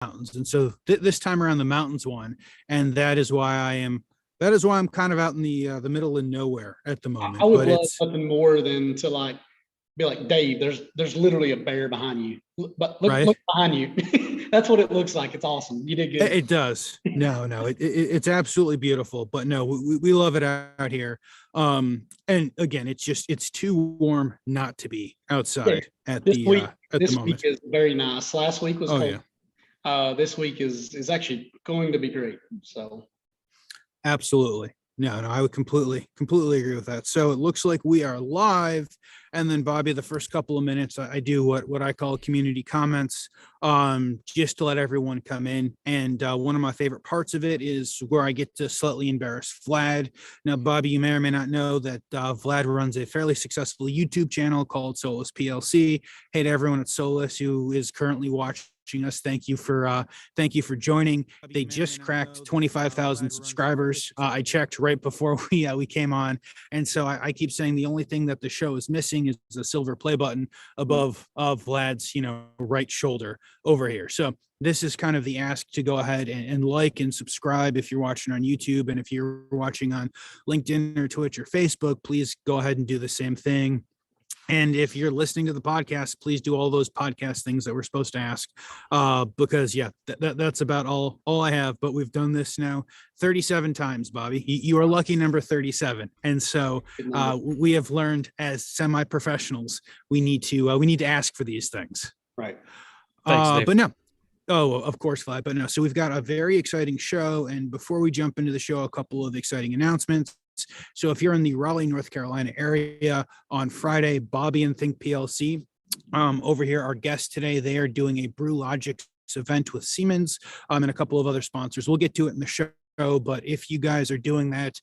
mountains. And so this time around the mountains won. And that is why I'm kind of out in the middle of nowhere at the I moment. would But love it's nothing more than to like be like, Dave, there's literally a bear behind you. But look right. behind you. That's what it looks like. It's awesome. You did It good. it does. No, it's absolutely beautiful. But no, we love it out here. And again, it's too warm not to be Yeah. outside at This the week, uh, at the this week moment. is very nice. Last week was Oh cold. yeah. This week is actually going to be great. So Absolutely. No, I would completely agree with that. So it looks like we are live. And then Bobby, the first couple of minutes, I do what I call community comments, just to let everyone come in. And one of my favorite parts of it is where I get to slightly embarrass Vlad. Now, Bobby, you may or may not know that Vlad runs a fairly successful YouTube channel called Solus PLC. Hey to everyone at Solus who is currently watching us. Thank you for joining. They just cracked 25,000 subscribers. I checked right before we came on, and so I keep saying the only thing that the show is missing is a silver play button above Vlad's right shoulder over here. So this is kind of the ask to go ahead and like and subscribe if you're watching on YouTube, and if you're watching on LinkedIn or Twitch or Facebook, please go ahead and do the same thing. And if you're listening to the podcast, please do all those podcast things that we're supposed to ask, because that's about all I have. But we've done this now 37 times, Bobby. You are lucky number 37, and so we have learned as semi-professionals we need to ask for these things. right. Thanks, Dave. But no. Oh, of course, Vlad. But no, so we've got a very exciting show. And before we jump into the show, a couple of exciting announcements. So if you're in the Raleigh, North Carolina area on Friday, Bobby and Think PLC over here, our guests today, they are doing a Brew Logix event with Siemens and a couple of other sponsors. We'll get to it in the show. But if you guys are doing that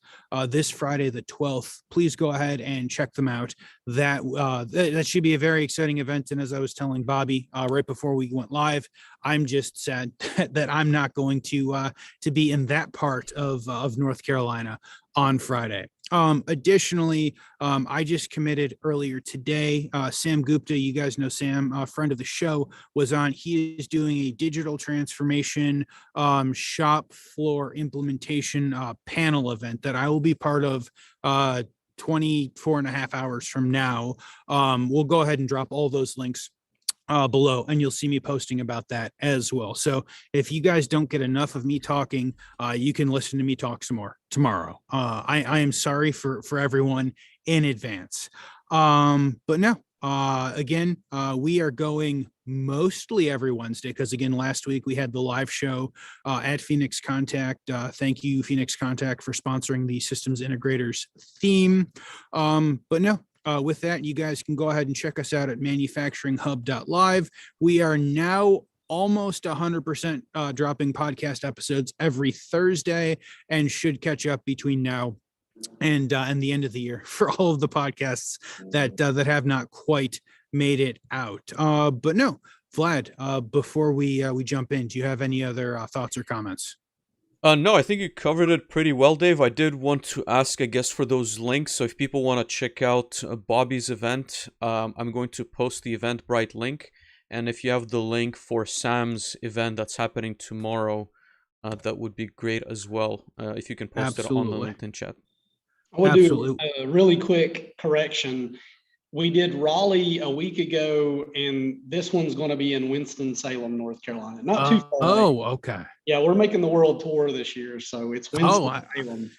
this Friday, the 12th, please go ahead and check them out. That should be a very exciting event. And as I was telling Bobby right before we went live, I'm just sad that I'm not going to be in that part of North Carolina on Friday. Additionally, I just committed earlier today. Sam Gupta, you guys know Sam, a friend of the show, was on. He is doing a digital transformation shop floor implementation panel event that I will be part of 24 and a half hours from now. We'll go ahead and drop all those links below, and you'll see me posting about that as well. So if you guys don't get enough of me talking, you can listen to me talk some more tomorrow. I am sorry for everyone in advance. But no, again, we are going mostly every Wednesday because again, last week we had the live show at Phoenix Contact. Thank you, Phoenix Contact, for sponsoring the Systems Integrators theme. But no, with that, you guys can go ahead and check us out at manufacturinghub.live. We are now almost 100% dropping podcast episodes every Thursday, and should catch up between now and the end of the year for all of the podcasts that have not quite made it out. But no, Vlad, before we jump in, do you have any other thoughts or comments? No, I think you covered it pretty well, Dave. I did want to ask, I guess, for those links. So if people want to check out Bobby's event, I'm going to post the Eventbrite link. And if you have the link for Sam's event that's happening tomorrow, that would be great as well. If you can post it on the LinkedIn chat. I will do a really quick correction. We did Raleigh a week ago, and this one's going to be in Winston-Salem, North Carolina. Not too far away. Oh, okay. Yeah, we're making the world tour this year, so it's Winston-Salem.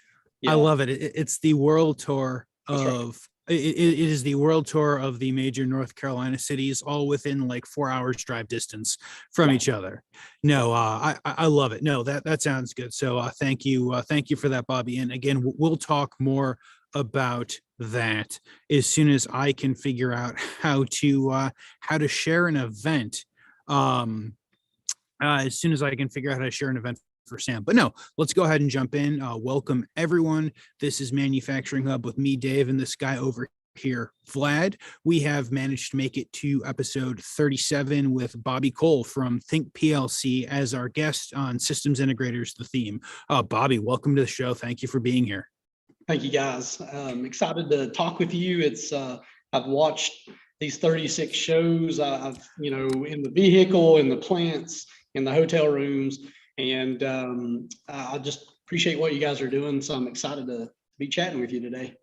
I love it. It's the world tour of it is the world tour of the major North Carolina cities, all within like 4 hours drive distance from each other. No, I love it. No, that sounds good. So thank you for that, Bobby. And again, we'll talk more about that as soon as I can figure out how to share an event. As soon as I can figure out how to share an event for Sam. But no, let's go ahead and jump in. Welcome everyone. This is Manufacturing Hub with me, Dave, and this guy over here, Vlad. We have managed to make it to episode 37 with Bobby Cole from Think PLC as our guest on Systems Integrators, the theme. Bobby, welcome to the show. Thank you for being here. Thank you, guys. I'm excited to talk with you. It's I've watched these 36 shows. I've in the vehicle, in the plants, in the hotel rooms. And I just appreciate what you guys are doing. So I'm excited to be chatting with you today.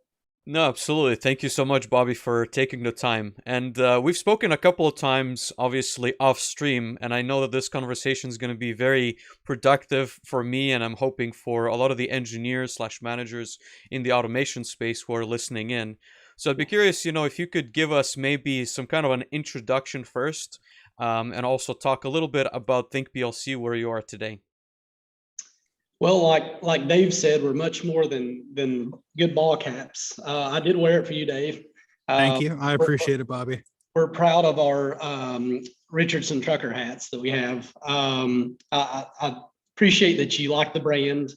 No, absolutely. Thank you so much, Bobby, for taking the time. And we've spoken a couple of times, obviously, off stream, and I know that this conversation is going to be very productive for me, and I'm hoping for a lot of the engineers / managers in the automation space who are listening in. So I'd be curious, if you could give us maybe some kind of an introduction first, and also talk a little bit about Think PLC, where you are today. Well, like Dave said, we're much more than good ball caps. I did wear it for you, Dave. Thank you. I appreciate it, Bobby. We're proud of our Richardson trucker hats that we have. I appreciate that you like the brand.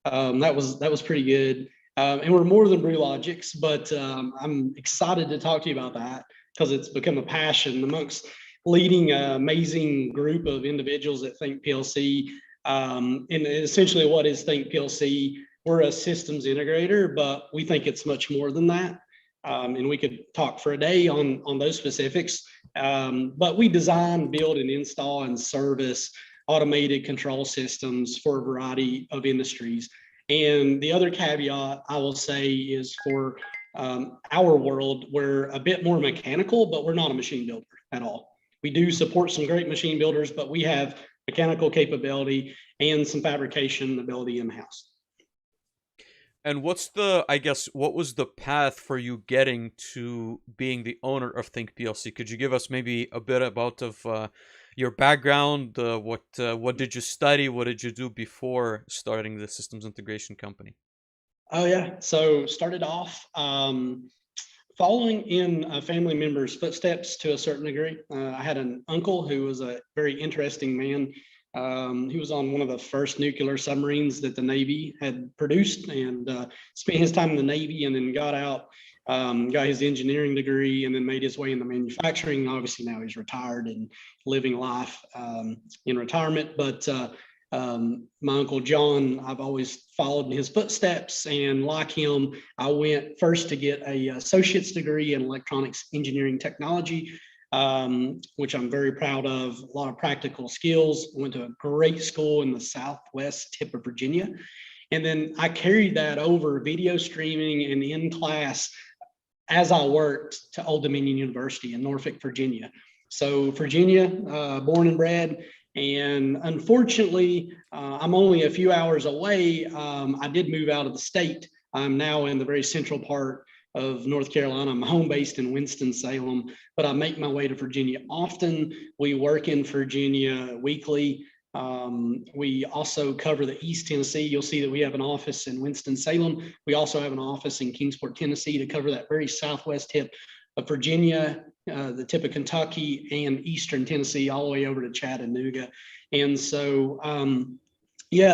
That was pretty good. And we're more than Brew Logix, but I'm excited to talk to you about that because it's become a passion amongst leading an amazing group of individuals at Think PLC. And essentially what is Think PLC? We're a systems integrator, but we think it's much more than that. And we could talk for a day on those specifics. But we design, build, and install and service automated control systems for a variety of industries. And the other caveat I will say is for our world, we're a bit more mechanical, but we're not a machine builder at all. We do support some great machine builders, but we have mechanical capability and some fabrication ability in-house. And what was the path for you getting to being the owner of Think PLC? Could you give us maybe a bit about your background? What did you study? What did you do before starting the systems integration company? Oh yeah, so started off following in a family member's footsteps to a certain degree. I had an uncle who was a very interesting man. He was on one of the first nuclear submarines that the Navy had produced and spent his time in the Navy and then got out, got his engineering degree and then made his way into manufacturing. Obviously now he's retired and living life in retirement, but my Uncle John, I've always followed in his footsteps, and like him, I went first to get a associate's degree in electronics engineering technology, which I'm very proud of. A lot of practical skills. Went to a great school in the southwest tip of Virginia, and then I carried that over video streaming and in class as I worked to Old Dominion University in Norfolk, Virginia. So Virginia, born and bred. And unfortunately, I'm only a few hours away. I did move out of the state. I'm now in the very central part of North Carolina. I'm home based in Winston-Salem, but I make my way to Virginia often. We work in Virginia weekly. We also cover the East Tennessee. You'll see that we have an office in Winston-Salem. We also have an office in Kingsport, Tennessee to cover that very southwest tip of Virginia, the tip of Kentucky and Eastern Tennessee, all the way over to Chattanooga. And so,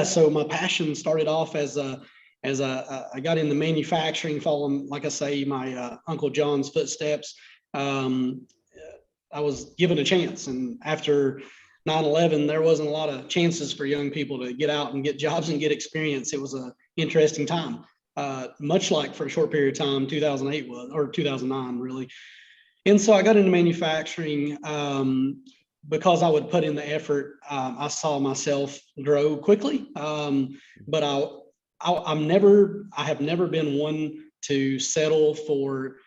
so my passion started off as I got into manufacturing, following, like I say, my Uncle John's footsteps. I was given a chance, and after 9/11, there wasn't a lot of chances for young people to get out and get jobs and get experience. It was an interesting time, much like for a short period of time, 2008 was, or 2009 really. And so I got into manufacturing because I would put in the effort. I saw myself grow quickly, but I have never been one to settle for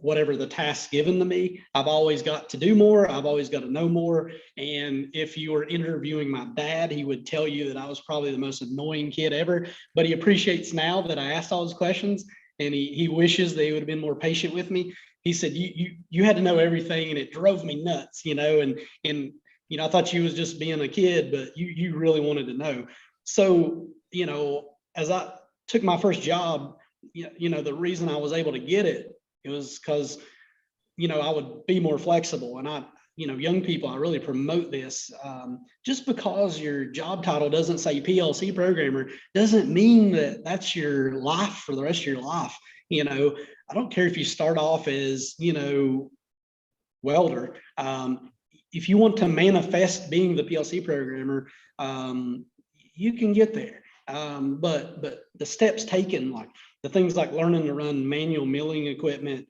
whatever the task given to me. I've always got to do more. I've always got to know more. And if you were interviewing my dad, he would tell you that I was probably the most annoying kid ever, but he appreciates now that I asked all those questions, and he wishes they would have been more patient with me. He said, you had to know everything, and it drove me nuts, and I thought you was just being a kid, but you really wanted to know. So, as I took my first job, the reason I was able to get it was because, I would be more flexible. And young people, I really promote this. Just because your job title doesn't say PLC programmer doesn't mean that that's your life for the rest of your life. I don't care if you start off as, welder. If you want to manifest being the PLC programmer, you can get there. But the steps taken, like the things like learning to run manual milling equipment,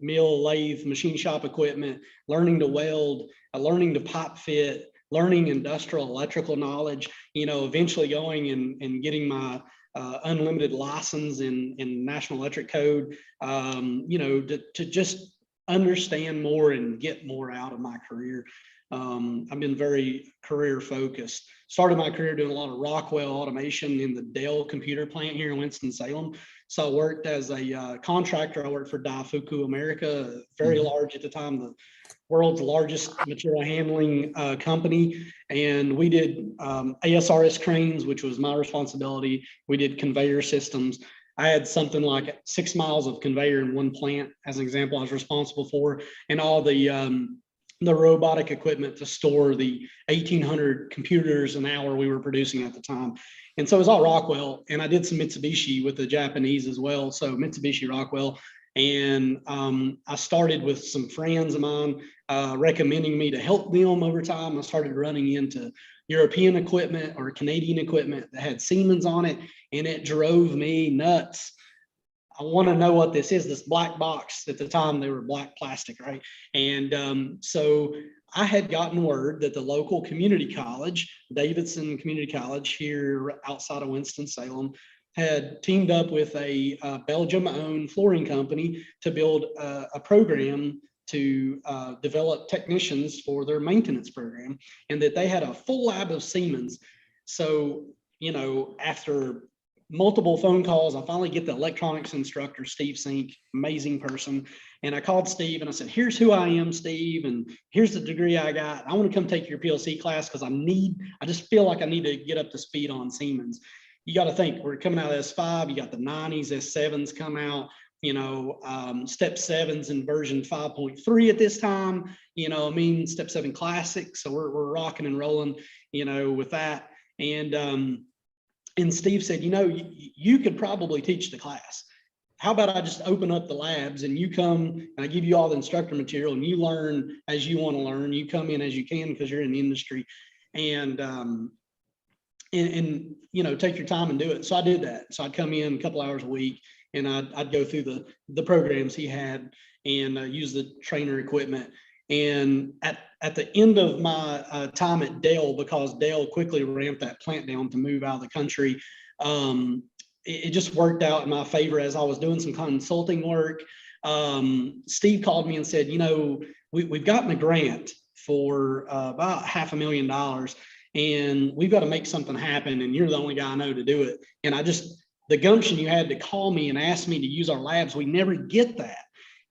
mill, lathe, machine shop equipment, learning to weld, learning to pipe fit, learning industrial electrical knowledge, eventually going and getting my unlimited license in National Electric Code, to just understand more and get more out of my career. I've been very career focused. Started my career doing a lot of Rockwell automation in the Dell computer plant here in Winston-Salem. So I worked as a contractor. I worked for Daifuku America, very large at the time, the world's largest material handling company. And we did ASRS cranes, which was my responsibility. We did conveyor systems. I had something like 6 miles of conveyor in one plant, as an example, I was responsible for, and all the robotic equipment to store the 1,800 computers an hour we were producing at the time. And so it was all Rockwell, and I did some Mitsubishi with the Japanese as well. So Mitsubishi, Rockwell. And I started with some friends of mine recommending me to help them over time. I started running into European equipment or Canadian equipment that had Siemens on it, and it drove me nuts. I want to know what this is, this black box. At the time, they were black plastic, right? And so I had gotten word that the local community college, Davidson Community College here outside of Winston-Salem, had teamed up with a Belgium-owned flooring company to build a program to develop technicians for their maintenance program, and that they had a full lab of Siemens. So, after multiple phone calls, I finally get the electronics instructor, Steve Sink, amazing person. And I called Steve and I said, here's who I am, Steve, and here's the degree I got. I want to come take your PLC class because I just feel like I need to get up to speed on Siemens. You got to think, we're coming out of S5, you got the 90s, S7s come out, Step 7's in version 5.3 at this time, Step 7 Classic. So we're rocking and rolling, with that. And Steve said, you could probably teach the class. How about I just open up the labs and you come and I give you all the instructor material and you learn as you want to learn. You come in as you can because you're in the industry, and take your time and do it. So I did that. So I'd come in a couple hours a week and I'd go through the programs he had and use the trainer equipment. And at the end of my time at Dell, because Dell quickly ramped that plant down to move out of the country, it just worked out in my favor as I was doing some consulting work. Steve called me and said, we've gotten a grant for about $500,000, and we've got to make something happen, and you're the only guy I know to do it. And the gumption you had to call me and ask me to use our labs, we never get that.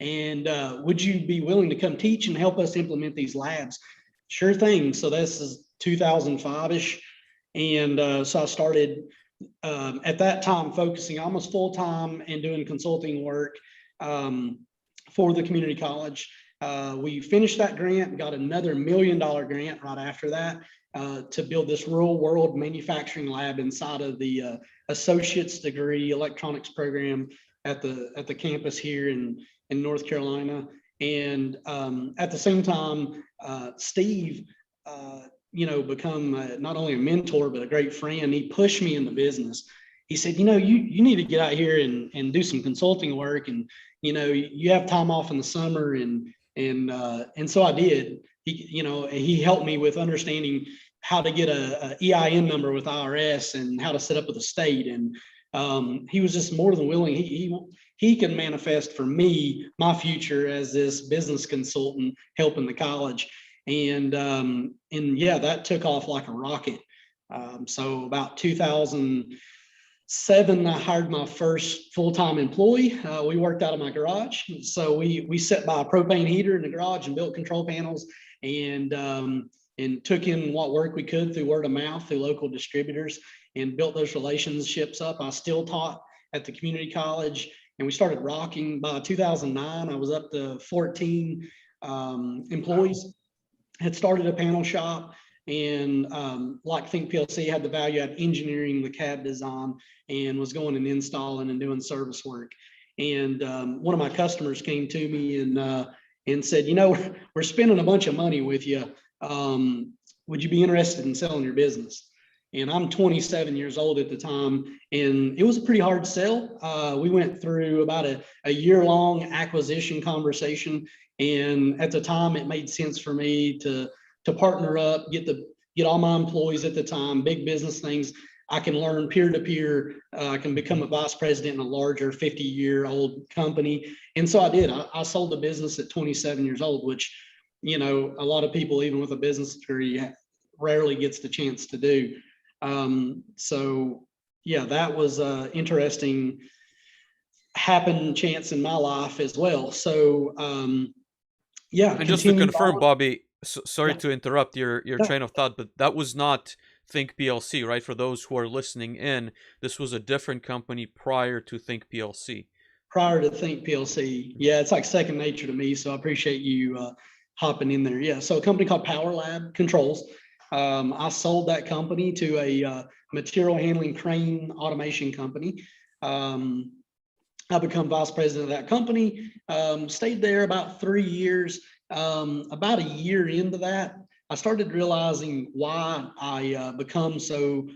And would you be willing to come teach and help us implement these labs? Sure thing. So this is 2005-ish. And so I started at that time focusing almost full time and doing consulting work for the community college. We finished that grant, got another $1 million grant right after that to build this real world manufacturing lab inside of the associate's degree electronics program at the campus here in North Carolina. And at the same time, Steve, become not only a mentor, but a great friend. He pushed me in the business. He said, you need to get out here and do some consulting work. And, you have time off in the summer. And so I did. He helped me with understanding how to get a EIN number with IRS and how to set up with the state. And he was just more than willing. He can manifest for me my future as this business consultant helping the college. And yeah, that took off like a rocket. So about 2007, I hired my first full-time employee. We worked out of my garage. So we set by a propane heater in the garage and built control panels, and took in what work we could through word of mouth, through local distributors, and built those relationships up. I still taught at the community college, and we started rocking. By 2009, I was up to 14 employees. Had started a panel shop, and like Think PLC, had the value add engineering, the CAD design, and was going and installing and doing service work. And one of my customers came to me and said, we're spending a bunch of money with you. Would you be interested in selling your business? And I'm 27 years old at the time, and it was a pretty hard sell. We went through about a year-long acquisition conversation. And at the time, it made sense for me to partner up, get the get all my employees at the time, big business things. I can learn peer-to-peer. I can become a vice president in a larger 50-year-old company. And so I did. I sold the business at 27 years old, which, a lot of people, even with a business degree, rarely gets the chance to do. So yeah, that was interesting chance in my life as well. So yeah. And just to confirm, on. Bobby, sorry Yeah. to interrupt your No, train of thought, but that was not Think PLC, right? For those who are listening in, this was a different company prior to Think PLC. prior to Think PLC. Yeah, it's like second nature to me. So I appreciate you hopping in there. Yeah. So a company called Power Lab Controls. I sold that company to a material handling crane automation company. I become vice president of that company, stayed there about 3 years. About a year into that, I started realizing why I become so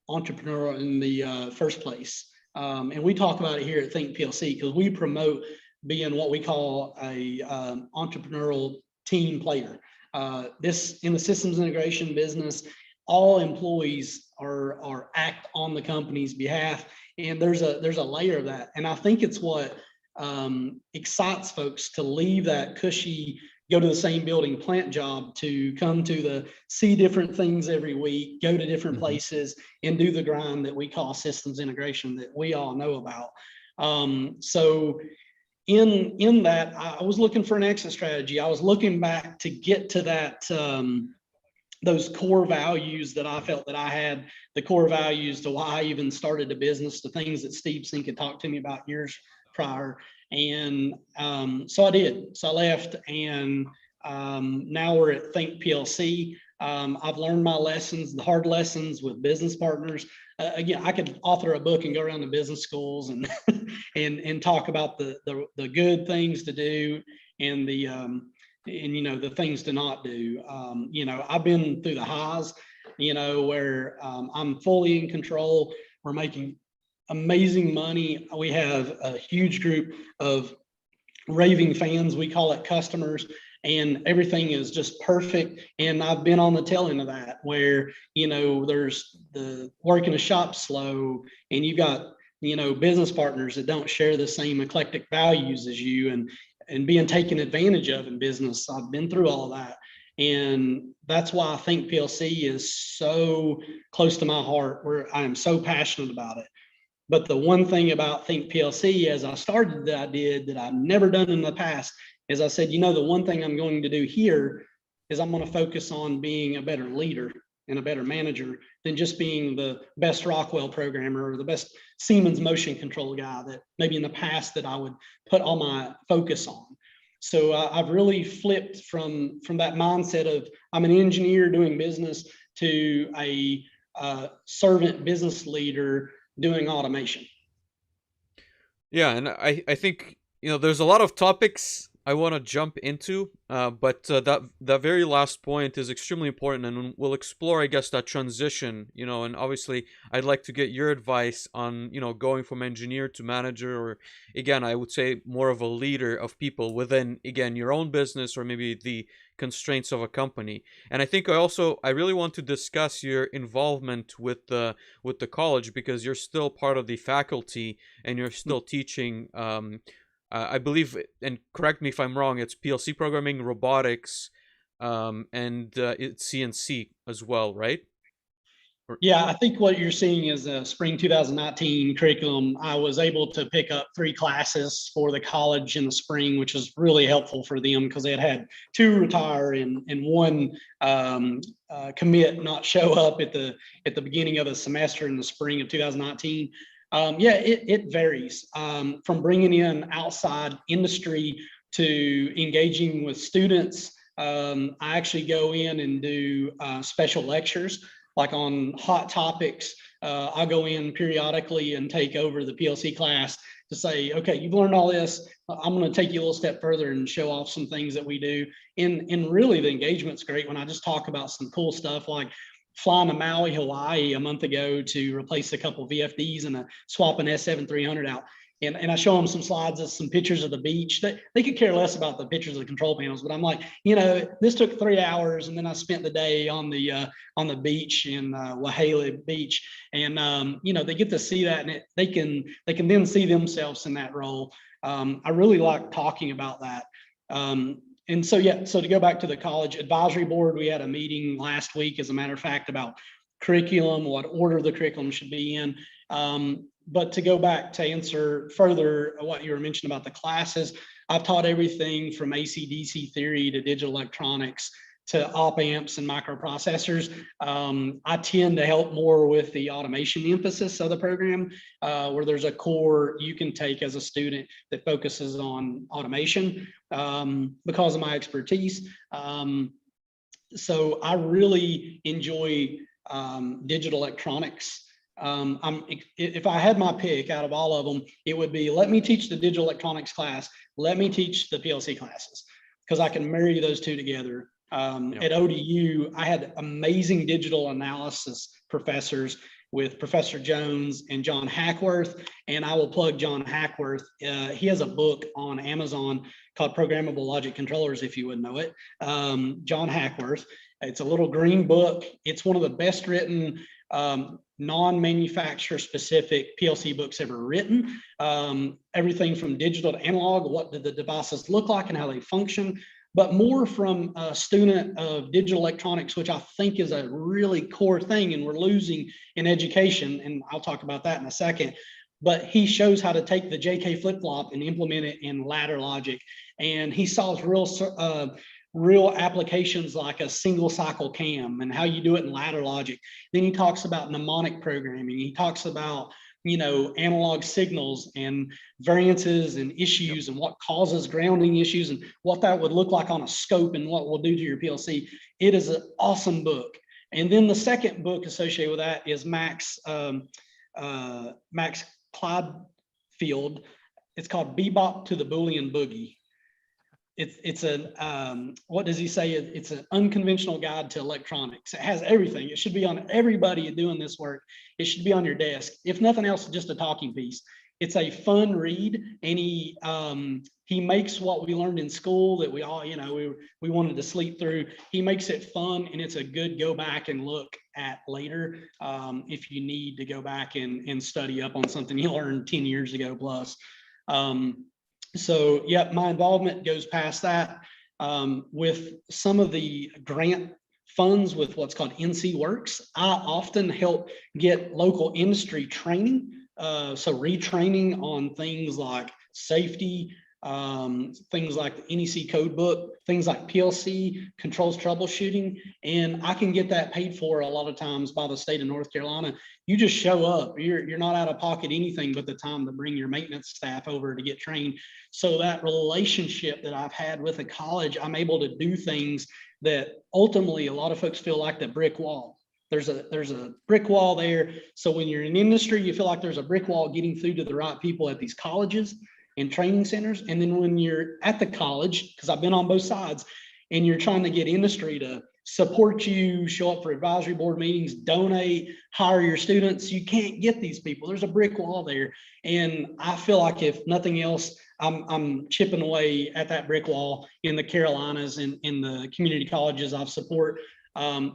entrepreneurial in the first place. And we talk about it here at Think PLC because we promote being what we call a entrepreneurial team player. This in the systems integration business, all employees are act on the company's behalf, and there's a layer of that. And I think it's what excites folks to leave that cushy, go to the same building plant job to come to see different things every week, go to different places and do the grind that we call systems integration that we all know about. So in that, I was looking for an exit strategy. I was looking back to get to that, those core values that I felt that I had, the core values to why I even started the business, the things that Steve Sink had talked to me about years prior. And so I did. So I left, and now we're at Think PLC. I've learned my lessons, the hard lessons with business partners. Again, I could author a book and go around to business schools and and talk about the good things to do and the the things to not do. I've been through the highs, where I'm fully in control. We're making amazing money. We have a huge group of raving fans. We call it customers, and everything is just perfect. And I've been on the tail end of that, where, there's the work in a shop slow, and you got, business partners that don't share the same eclectic values as you, and being taken advantage of in business. I've been through all that. And that's why I think PLC is so close to my heart, where I am so passionate about it. But the one thing about Think PLC, as I started, that I did that I've never done in the past, is I said, the one thing I'm going to do here is I'm going to focus on being a better leader and a better manager than just being the best Rockwell programmer or the best Siemens motion control guy that maybe in the past that I would put all my focus on. So I've really flipped from that mindset of I'm an engineer doing business to a servant business leader doing automation. Yeah, and I think there's a lot of topics I want to jump into, but that very last point is extremely important, and we'll explore, I guess, that transition. And obviously, I'd like to get your advice on going from engineer to manager, or again, I would say more of a leader of people within, again, your own business or maybe the constraints of a company. And I think I really want to discuss your involvement with the college, because you're still part of the faculty and you're still teaching. I believe, and correct me if I'm wrong, it's PLC programming, robotics, and it's CNC as well, right? Yeah, I think what you're seeing is a spring 2019 curriculum. I was able to pick up 3 classes for the college in the spring, which was really helpful for them because they had 2 retire and 1 commit, not show up at the beginning of the semester in the spring of 2019. It varies from bringing in outside industry to engaging with students. I actually go in and do special lectures, like on hot topics. I'll go in periodically and take over the PLC class to say, okay, you've learned all this. I'm going to take you a little step further and show off some things that we do. And really the engagement's great when I just talk about some cool stuff like flying to Maui, Hawaii a month ago to replace a couple of VFDs and swap an S7300 out. And I show them some slides of some pictures of the beach. They could care less about the pictures of the control panels, but I'm like, this took 3 hours, and then I spent the day on the beach in Wahala Beach, and they get to see that, and they can then see themselves in that role. I really like talking about that. And so to go back to the college advisory board, we had a meeting last week, as a matter of fact, about curriculum, what order the curriculum should be in. But to go back to answer further what you were mentioning about the classes, I've taught everything from AC/DC theory to digital electronics to op amps and microprocessors. I tend to help more with the automation emphasis of the program, where there's a core you can take as a student that focuses on automation because of my expertise. So I really enjoy digital electronics. If I had my pick out of all of them, it would be, let me teach the digital electronics class, let me teach the PLC classes, because I can marry those two together. At ODU, I had amazing digital analysis professors with Professor Jones and John Hackworth, and I will plug John Hackworth. He has a book on Amazon called Programmable Logic Controllers, if you would know it. John Hackworth. It's a little green book. It's one of the best written non-manufacturer specific PLC books ever written. Everything from digital to analog, what do the devices look like and how they function, but more from a student of digital electronics, which I think is a really core thing and we're losing in education. And I'll talk about that in a second. But he shows how to take the JK flip-flop and implement it in ladder logic. And he solves real applications like a single cycle cam and how you do it in ladder logic. Then he talks about mnemonic programming. He talks about, analog signals and variances and issues and what causes grounding issues and what that would look like on a scope and what we'll do to your PLC. It is an awesome book. And then the second book associated with that is Max Clydfield. It's called Bebop to the Boolean Boogie. It's what does he say? It's an unconventional guide to electronics. It has everything. It should be on everybody doing this work. It should be on your desk. If nothing else, just a talking piece. It's a fun read, and he makes what we learned in school that we all, we wanted to sleep through. He makes it fun, and it's a good go back and look at later if you need to go back and study up on something you learned 10 years ago plus. So, my involvement goes past that with some of the grant funds with what's called NC Works. I often help get local industry training, so retraining on things like safety, things like the NEC code book, things like PLC, controls troubleshooting, and I can get that paid for a lot of times by the state of North Carolina. You just show up. You're not out of pocket anything but the time to bring your maintenance staff over to get trained. So that relationship that I've had with a college, I'm able to do things that ultimately a lot of folks feel like the brick wall. There's a brick wall there. So when you're in industry, you feel like there's a brick wall getting through to the right people at these colleges and training centers. And then when you're at the college, because I've been on both sides, and you're trying to get industry to support you, show up for advisory board meetings, donate, hire your students, you can't get these people. There's a brick wall there. And I feel like if nothing else, I'm chipping away at that brick wall in the Carolinas and in the community colleges I've support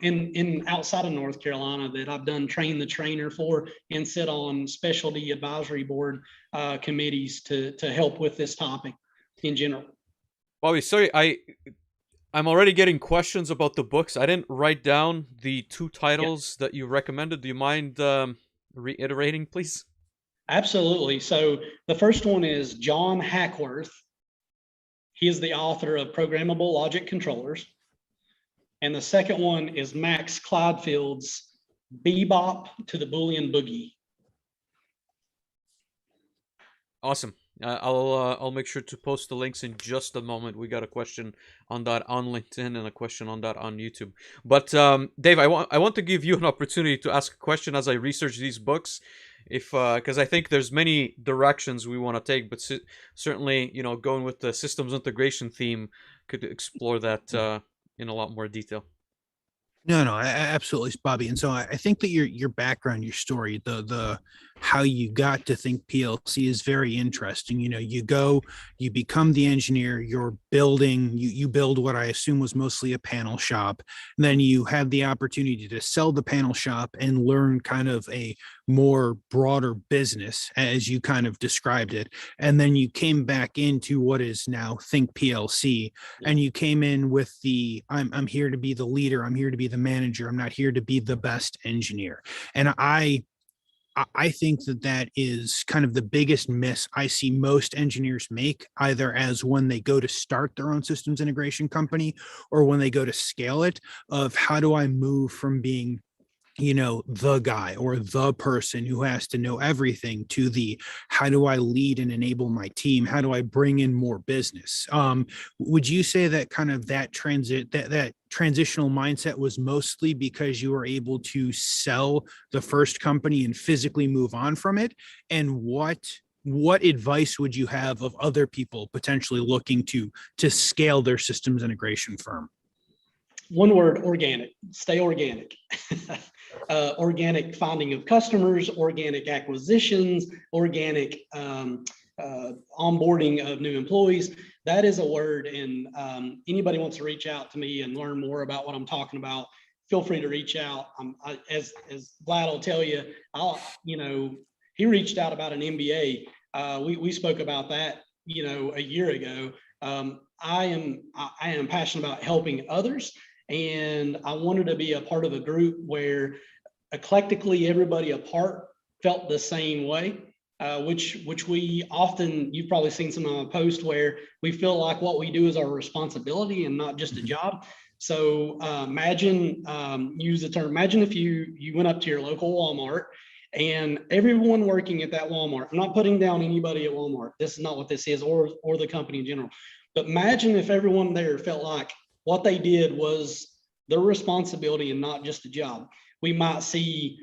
in outside of North Carolina that I've done train the trainer for and sit on specialty advisory board committees to help with this topic in general. Bobby, sorry, I'm already getting questions about the books. I didn't write down the two titles that you recommended. Do you mind reiterating, please? Absolutely. So the first one is John Hackworth. He is the author of Programmable Logic Controllers. And the second one is Max Clydfield's Bebop to the Boolean Boogie. Awesome. I'll make sure to post the links in just a moment. We got a question on that on LinkedIn and a question on that on YouTube. But Dave, I want to give you an opportunity to ask a question as I research these books, because I think there's many directions we want to take, but certainly going with the systems integration theme could explore that in a lot more detail. No, absolutely, Bobby. And so I think that your background, your story, the how you got to Think PLC is very interesting. You know, you become the engineer, you're building, you build what I assume was mostly a panel shop. And then you have the opportunity to sell the panel shop and learn kind of a more broader business as you kind of described it. And then you came back into what is now Think PLC, and you came in with I'm here to be the leader, I'm here to be the manager, I'm not here to be the best engineer. And I think that is kind of the biggest miss I see most engineers make, either as when they go to start their own systems integration company or when they go to scale it, of how do I move from being, you know, the guy or the person who has to know everything to the how do I lead and enable my team? How do I bring in more business? Would you say that kind of that transitional mindset was mostly because you were able to sell the first company and physically move on from it? And what advice would you have of other people potentially looking to scale their systems integration firm? One word: organic. Stay organic. Organic finding of customers, organic acquisitions, organic onboarding of new employees. That is a word. And anybody wants to reach out to me and learn more about what I'm talking about, feel free to reach out. As Vlad will tell you, he reached out about an MBA. We spoke about that, a year ago. I am passionate about helping others. And I wanted to be a part of a group where eclectically everybody apart felt the same way, which we often, you've probably seen some of my posts where we feel like what we do is our responsibility and not just a job. So imagine, use the term, imagine if you went up to your local Walmart and everyone working at that Walmart, I'm not putting down anybody at Walmart, this is not what this is, or the company in general, but imagine if everyone there felt like what they did was their responsibility and not just a job. We might see,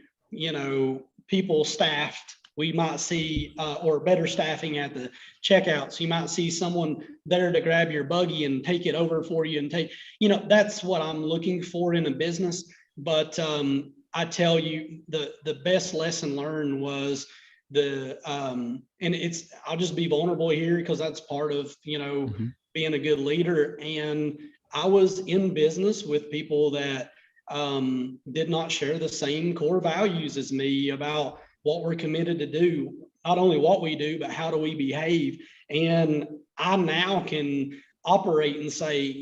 people staffed. We might see, or better staffing at the checkouts. You might see someone there to grab your buggy and take it over for you and that's what I'm looking for in a business. But I tell you, the best lesson learned was and I'll just be vulnerable here because that's part of, being a good leader. And I was in business with people that did not share the same core values as me about what we're committed to do, not only what we do, but how do we behave. And I now can operate and say,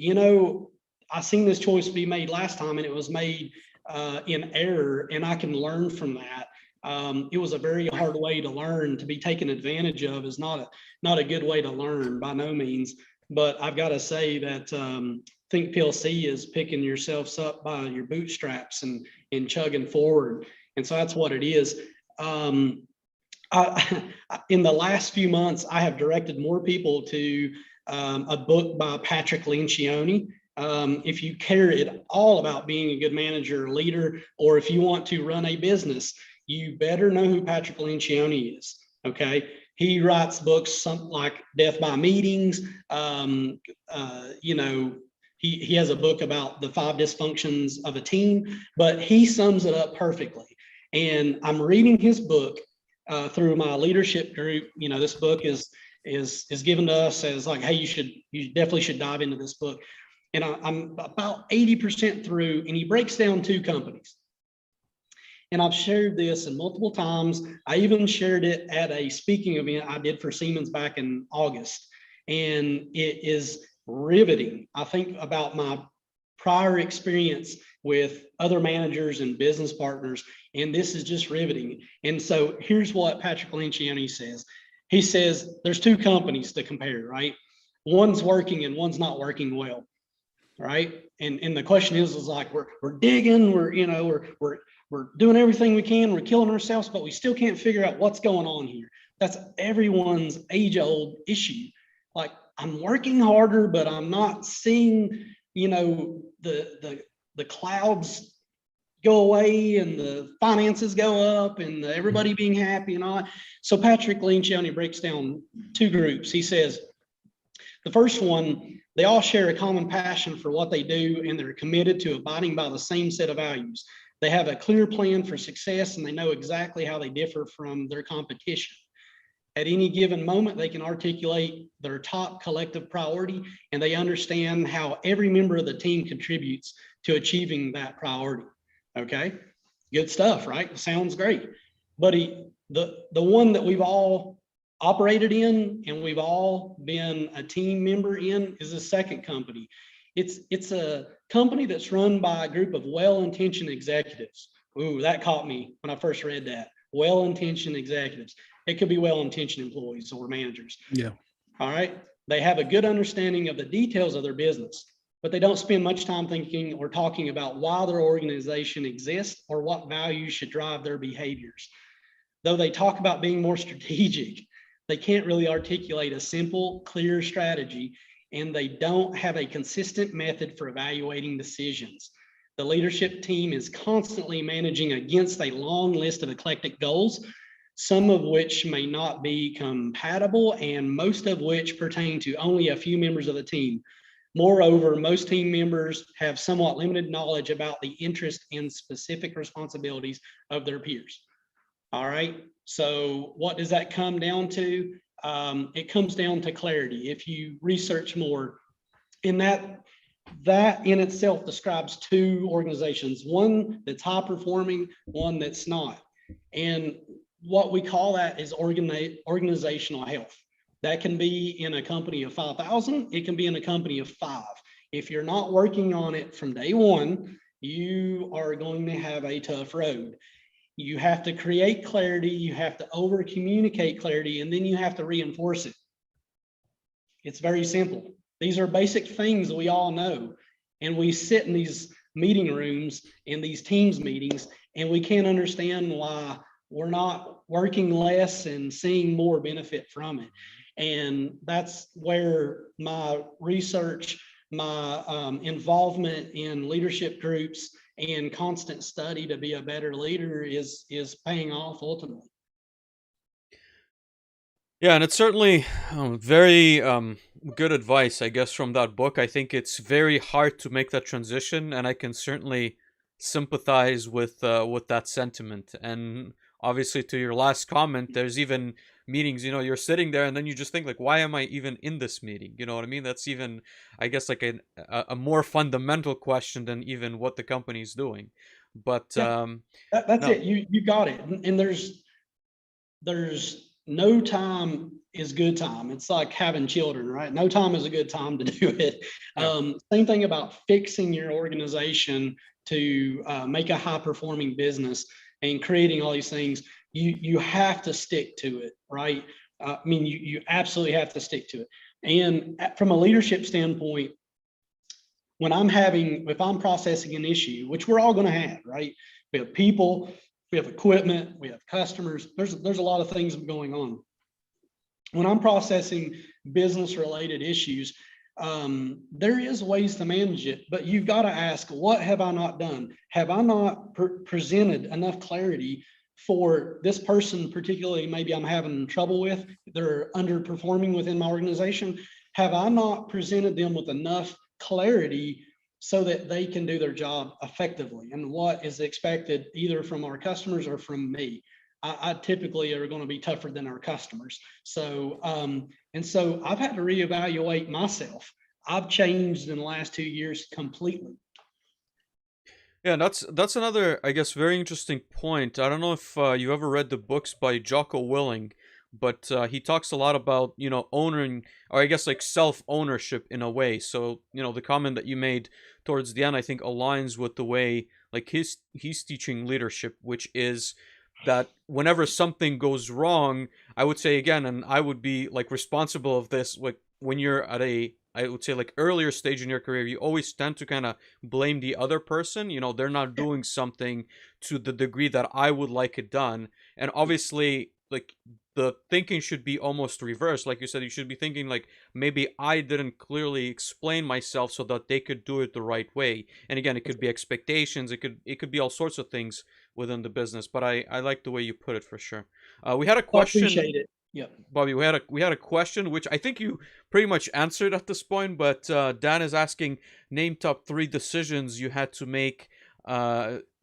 I seen this choice be made last time and it was made in error, and I can learn from that. It was a very hard way to learn. To be taken advantage of is not a good way to learn, by no means. But I've got to say that Think PLC is picking yourselves up by your bootstraps and chugging forward. And so that's what it is. In the last few months, I have directed more people to a book by Patrick Lencioni. If you care at all about being a good manager or leader, or if you want to run a business, you better know who Patrick Lencioni is. Okay. He writes books, something like Death by Meetings. He has a book about the 5 dysfunctions of a team, but he sums it up perfectly. And I'm reading his book through my leadership group. This book is given to us as like, hey, you definitely should dive into this book. And I'm about 80% through, and he breaks down 2 companies. And I've shared this and multiple times. I even shared it at a speaking event I did for Siemens back in August. And it is riveting. I think about my prior experience with other managers and business partners, and this is just riveting. And so here's what Patrick Lencioni says. He says there's 2 companies to compare, right? One's working and one's not working well, right? And the question is like, we're digging, we're doing everything we can, we're killing ourselves, but we still can't figure out what's going on here. That's everyone's age-old issue. Like, I'm working harder, but I'm not seeing, the clouds go away and the finances go up and everybody being happy and all that. So Patrick Lencioni breaks down 2 groups. He says, the first one, they all share a common passion for what they do, and they're committed to abiding by the same set of values. They have a clear plan for success, and they know exactly how they differ from their competition. At any given moment, they can articulate their top collective priority, and they understand how every member of the team contributes to achieving that priority. Okay, good stuff, right? Sounds great. But the one that we've all operated in and we've all been a team member in is the second company. It's a company that's run by a group of well-intentioned executives. Ooh, that caught me when I first read that. Well-intentioned executives. It could be well-intentioned employees or managers. Yeah. All right. They have a good understanding of the details of their business, but they don't spend much time thinking or talking about why their organization exists or what values should drive their behaviors. Though they talk about being more strategic, they can't really articulate a simple, clear strategy, and they don't have a consistent method for evaluating decisions. The leadership team is constantly managing against a long list of eclectic goals, some of which may not be compatible and most of which pertain to only a few members of the team. Moreover, most team members have somewhat limited knowledge about the interest and specific responsibilities of their peers. All right, so what does that come down to? It comes down to clarity. If you research more, and that in itself describes two organizations, one that's high performing, one that's not. And what we call that is organizational health. That can be in a company of 5,000, it can be in a company of 5. If you're not working on it from day one, you are going to have a tough road. You have to create clarity, you have to over communicate clarity, and then you have to reinforce it. It's very simple. These are basic things that we all know. And we sit in these meeting rooms, in these teams meetings, and we can't understand why we're not working less and seeing more benefit from it. And that's where my research, my involvement in leadership groups and constant study to be a better leader is paying off ultimately. Yeah, and it's certainly very good advice, I guess, from that book. I think it's very hard to make that transition, and I can certainly sympathize with that sentiment. And obviously, to your last comment, there's even meetings, you're sitting there and then you just think like, why am I even in this meeting? You know what I mean? That's even, I guess, like a more fundamental question than even what the company's doing. But yeah, that's no. it. You got it. And there's no time is good time. It's like having children, right? No time is a good time to do it. Yeah. Same thing about fixing your organization to make a high performing business and creating all these things. You have to stick to it, right? I mean, you absolutely have to stick to it. And from a leadership standpoint, if I'm processing an issue, which we're all going to have, right? We have people, we have equipment, we have customers. There's a lot of things going on. When I'm processing business related issues, there is ways to manage it, but you've got to ask, what have I not done? Have I not presented enough clarity for this person, particularly maybe I'm having trouble with, they're underperforming within my organization? Have I not presented them with enough clarity so that they can do their job effectively and what is expected either from our customers or from me? I typically are going to be tougher than our customers. So, and so I've had to reevaluate myself. I've changed in the last 2 years completely. Yeah, that's another, I guess, very interesting point. I don't know if you ever read the books by Jocko Willing, but he talks a lot about, owning, or I guess like self-ownership in a way. So, the comment that you made towards the end, I think aligns with the way like he's teaching leadership, which is that whenever something goes wrong, I would say again, and I would be like responsible of this, like when you're at I would say like earlier stage in your career, you always tend to kind of blame the other person. They're not doing something to the degree that I would like it done. And obviously, like the thinking should be almost reversed. Like you said, you should be thinking like maybe I didn't clearly explain myself so that they could do it the right way. And again, it could be expectations. It could be all sorts of things within the business. But I like the way you put it for sure. We had a I question. appreciate it. Yeah. Bobby, we had a question which I think you pretty much answered at this point, but Dan is asking, name top 3 decisions you had to make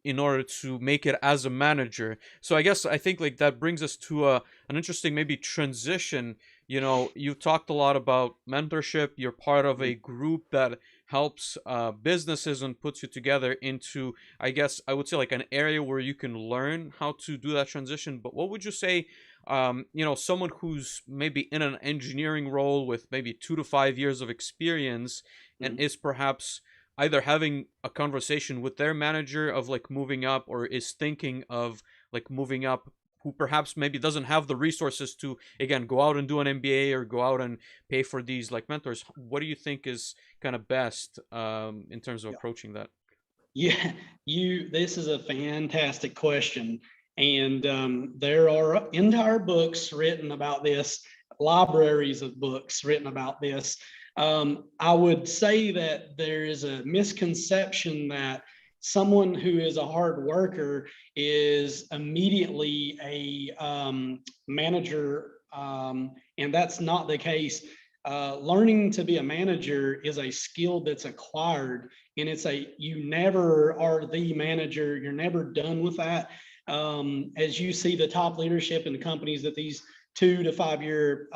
in order to make it as a manager. So I think like that brings us to an interesting maybe transition. You know, you talked a lot about mentorship. You're part of a group that helps businesses and puts you together into, I guess I would say, like an area where you can learn how to do that transition. But what would you say, you know, someone who's maybe in an engineering role with maybe 2 to 5 years of experience and Mhm. is perhaps either having a conversation with their manager of like moving up, or is thinking of like moving up, who perhaps maybe doesn't have the resources to again go out and do an MBA or go out and pay for these like mentors? What do you think is kind of best in terms of approaching that? Yeah, this is a fantastic question. And there are entire books written about this, libraries of books written about this. I would say that there is a misconception that someone who is a hard worker is immediately a manager, and that's not the case. Learning to be a manager is a skill that's acquired, and you never are the manager. You're never done with that. As you see the top leadership in the companies that these 2 to 5 year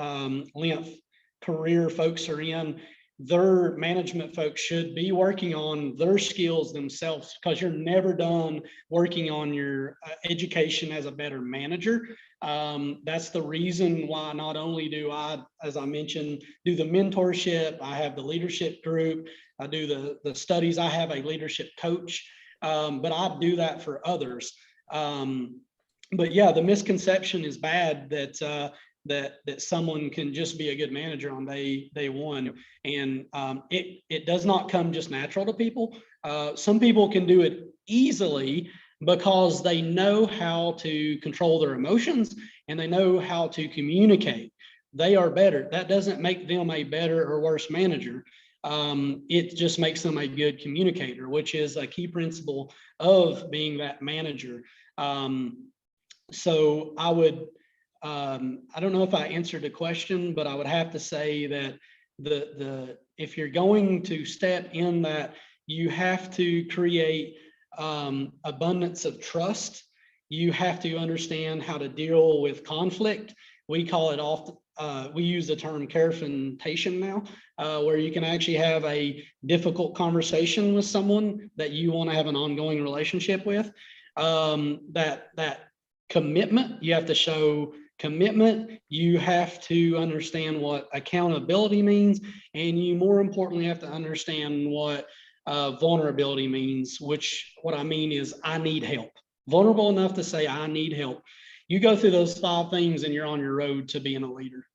length career folks are in, their management folks should be working on their skills themselves, because you're never done working on your education as a better manager. That's the reason why not only do I, as I mentioned, do the mentorship, I have the leadership group, I do the studies, I have a leadership coach, but I do that for others. But yeah, the misconception is bad that someone can just be a good manager on day one. Yep. And it does not come just natural to people. Some people can do it easily because they know how to control their emotions and they know how to communicate. They are better. That doesn't make them a better or worse manager. It just makes them a good communicator, which is a key principle of being that manager. So I don't know if I answered the question, but I would have to say that if you're going to step in that, you have to create abundance of trust. You have to understand how to deal with conflict. We call it often, we use the term confrontation now, where you can actually have a difficult conversation with someone that you want to have an ongoing relationship with. That commitment, you have to show commitment. You have to understand what accountability means, and you more importantly have to understand what vulnerability means, which what I mean is I need help. Vulnerable enough to say I need help. You go through those 5 things and you're on your road to being a leader.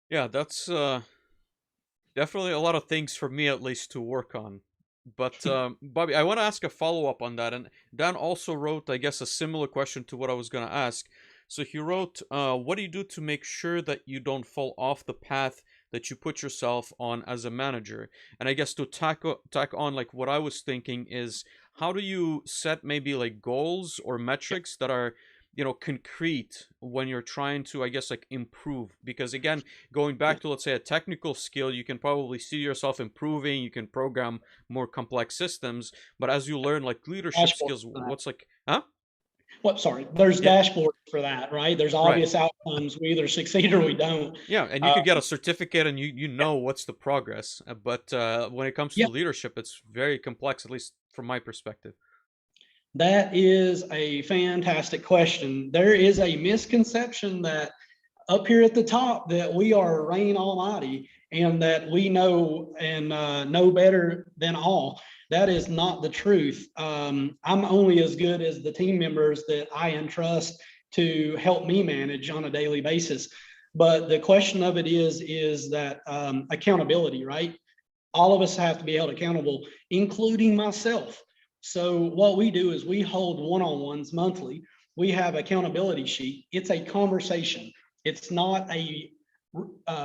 Yeah, that's definitely a lot of things for me at least to work on. But Bobby, I want to ask a follow up on that. And Dan also wrote, I guess, a similar question to what I was going to ask. So he wrote, "What do you do to make sure that you don't fall off the path that you put yourself on as a manager?" And I guess to tack on like what I was thinking is, how do you set maybe like goals or metrics that are, you know, concrete when you're trying to, I guess, like improve? Because again, going back to, let's say, a technical skill, you can probably see yourself improving, you can program more complex systems, but as you learn like leadership Dashboard skills, for that. what's like, huh? What? Sorry, there's Yeah, dashboards for that, right? There's right. obvious outcomes. We either succeed or we don't. Yeah, and you Uh, could get a certificate and you know what's the progress. But when it comes yeah, to leadership, it's very complex, at least from my perspective. that is a fantastic question. There is a misconception that up here at the top that we are reign almighty and that we know and know better than all. That is not the truth. I'm only as good as the team members that I entrust to help me manage on a daily basis. But the question of it is that accountability, right? All of us have to be held accountable, including myself. So what we do is we hold one-on-ones monthly. We have accountability sheet. It's a conversation. It's not a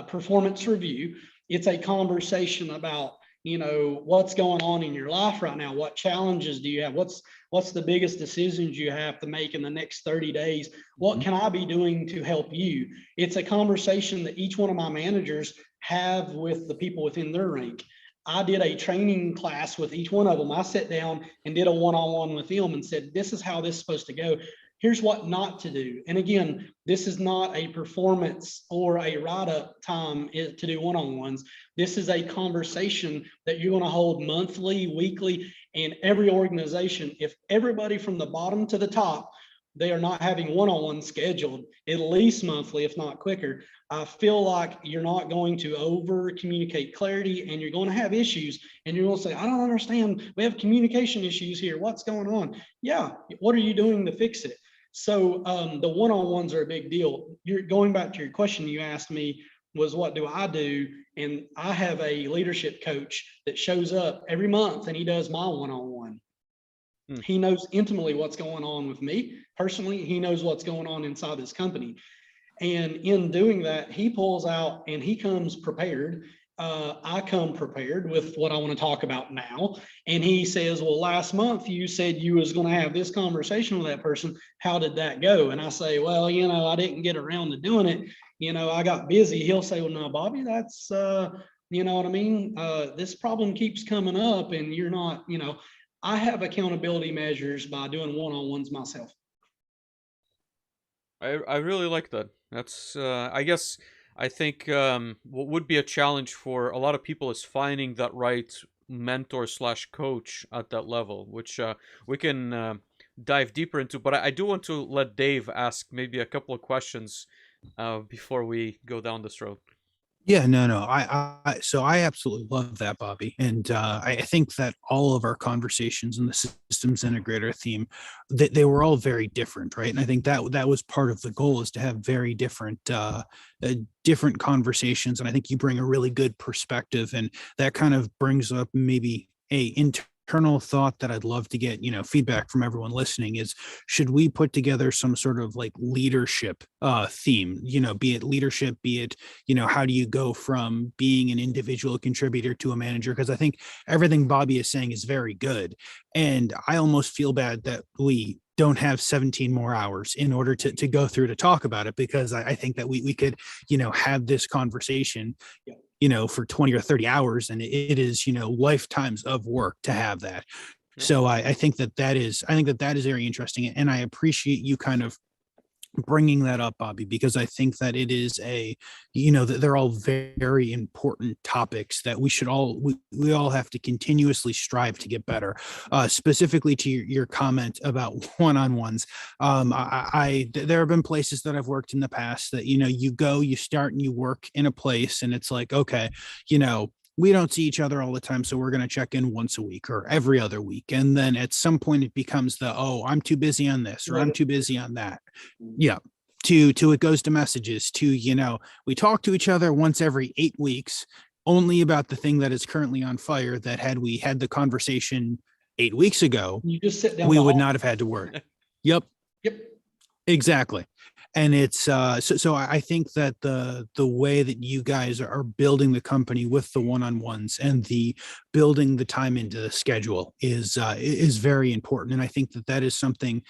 performance review. It's a conversation about, you know, what's going on in your life right now. What challenges do you have? What's the biggest decisions you have to make in the next 30 days? What can I be doing to help you? It's a conversation that each one of my managers have with the people within their rank. I did a training class with each one of them. I sat down and did a one-on-one with them and said, this is how this is supposed to go. Here's what not to do. And again, this is not a performance or a write-up time to do one-on-ones. This is a conversation that you're going to hold monthly, weekly, and every organization. If everybody from the bottom to the top, they are not having one-on-one scheduled at least monthly, if not quicker, I feel like you're not going to over communicate clarity, and you're going to have issues, and you're going to say, I don't understand. We have communication issues here. What's going on? Yeah. What are you doing to fix it? So the one-on-ones are a big deal. You're going back to your question you asked me was, what do I do? And I have a leadership coach that shows up every month, and he does my one-on-one. He knows intimately what's going on with me personally. He knows what's going on inside this company. And in doing that, he pulls out and he comes prepared. I come prepared with what I want to talk about now. And he says, well, last month you said you was going to have this conversation with that person. How did that go? And I say, well, I didn't get around to doing it. I got busy. He'll say, well, no, Bobby, that's, you know what I mean? This problem keeps coming up and you're not, I have accountability measures by doing one-on-ones myself. I really like that. That's I think what would be a challenge for a lot of people is finding that right mentor / coach at that level, which we can dive deeper into. But I do want to let Dave ask maybe a couple of questions before we go down this road. Yeah, no. So I absolutely love that, Bobby. And I think that all of our conversations in the systems integrator theme, they were all very different, right? And I think that was part of the goal, is to have very different different conversations. And I think you bring a really good perspective, and that kind of brings up maybe a internal thought that I'd love to get, feedback from everyone listening is, should we put together some sort of like leadership theme, be it leadership, be it, how do you go from being an individual contributor to a manager? Because I think everything Bobby is saying is very good. And I almost feel bad that we don't have 17 more hours in order to go through to talk about it, because I think that we could, have this conversation, for 20 or 30 hours, and it is, lifetimes of work to have that. So I think that is very interesting. And I appreciate you kind of bringing that up, Bobby, because I think that it is that they're all very, very important topics that we all have to continuously strive to get better. Specifically to your comment about one-on-ones, there have been places that I've worked in the past that you start and you work in a place, and it's like, okay, we don't see each other all the time, so we're going to check in once a week or every other week. And then at some point it becomes I'm too busy on this, or I'm too busy on that. Yeah. To it goes to messages, to, we talk to each other once every 8 weeks, only about the thing that is currently on fire, that had we had the conversation 8 weeks ago, you just sit down, we would not have had to work. Yep. Exactly. And it's so I think that the way that you guys are building the company with the one-on-ones and the building the time into the schedule is very important. And I think that is something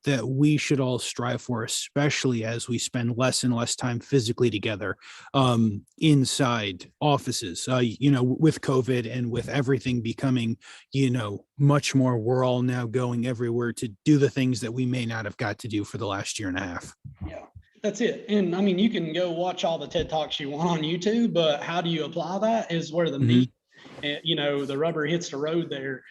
that we should all strive for, especially as we spend less and less time physically together inside offices, with COVID and with everything becoming, much more, we're all now going everywhere to do the things that we may not have got to do for the last year and a half. Yeah, that's it. And I mean, you can go watch all the TED Talks you want on YouTube, but how do you apply that is where the meat, the rubber hits the road there.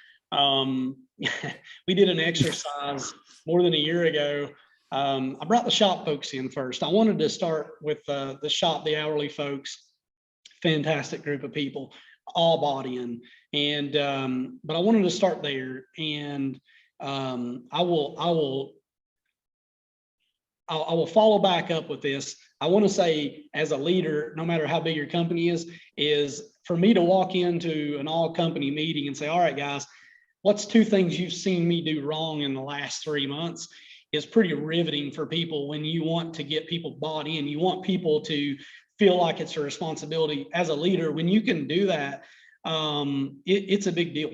We did an exercise more than a year ago. I brought the shop folks in first. I wanted to start with the hourly folks. Fantastic group of people, all bought in. And but I wanted to start there. And I will follow back up with this. I want to say, as a leader, no matter how big your company is for me to walk into an all company meeting and say, all right, guys, what's 2 things you've seen me do wrong in the last 3 months, is pretty riveting for people. When you want to get people bought in, you want people to feel like it's a responsibility as a leader. When you can do that, it's a big deal.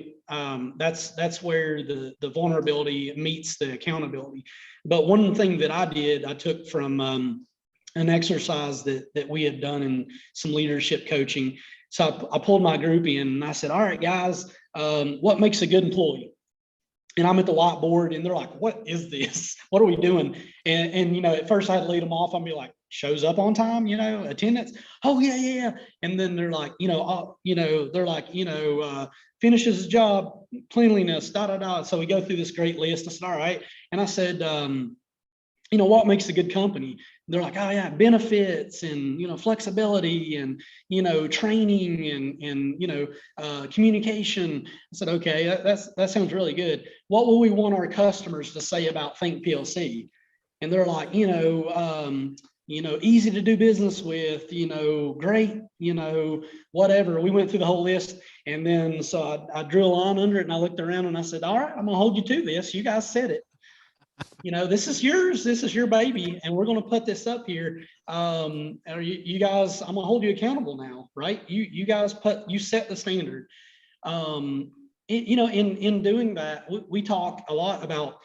That's where the vulnerability meets the accountability. But one thing that I took from an exercise that we had done in some leadership coaching, So I pulled my group in and I said, all right, guys, what makes a good employee? And I'm at the whiteboard and they're like, what is this? What are we doing? And you know, at first I had to lead them off. I'd be like, shows up on time, you know, attendance. Oh yeah, yeah, yeah. And then they're like, they're like, finishes his job, cleanliness, da, da, da. So we go through this great list. I said, all right. And I said, what makes a good company? They're like, oh yeah, benefits and, flexibility and, training and communication. I said, okay, that sounds really good. What will we want our customers to say about Think PLC? And they're like, easy to do business with, great, whatever. We went through the whole list. And then, so I drew a line under it and I looked around and I said, all right, I'm gonna hold you to this. You guys said it. This is yours. This is your baby, and we're going to put this up here. You guys, I'm going to hold you accountable now, right? You guys you set the standard. In doing that, we talk a lot about,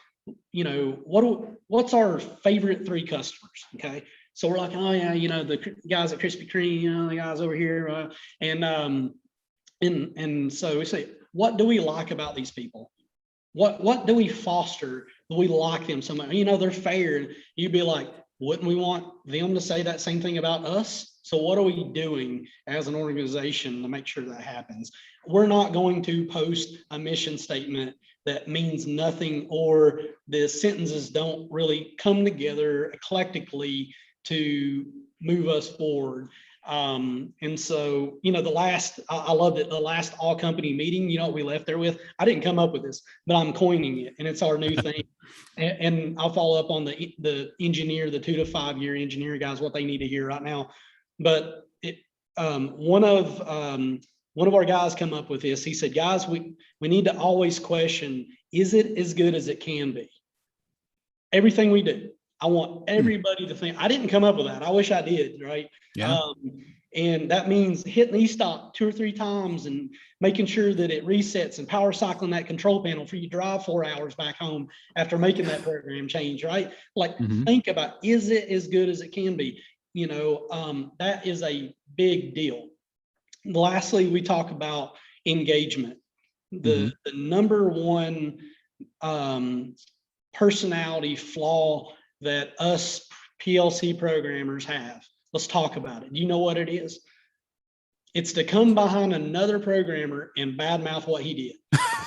what's our favorite 3 customers? Okay, so we're like, oh yeah, the guys at Krispy Kreme, the guys over here, and so we say, what do we like about these people? What do we foster? Do we like them so much? They're fair. You'd be like, wouldn't we want them to say that same thing about us? So what are we doing as an organization to make sure that happens? We're not going to post a mission statement that means nothing, or the sentences don't really come together eclectically to move us forward. And so, I loved it. The last all company meeting, what we left there with, I didn't come up with this, but I'm coining it and it's our new thing. And I'll follow up on the engineer, the 2 to 5 year engineer guys, what they need to hear right now. But one of our guys come up with this. He said, guys, we need to always question, is it as good as it can be? Everything we do. I want everybody to think. I didn't come up with that. I wish I did, right? Yeah. And that means hitting e-stop 2 or 3 times and making sure that it resets and power cycling that control panel for you to drive 4 hours back home after making that program change, right? Like, think about, is it as good as it can be? That is a big deal. Lastly, we talk about engagement. The number one personality flaw that us PLC programmers have. Let's talk about it. Do you know what it is? It's to come behind another programmer and badmouth what he did.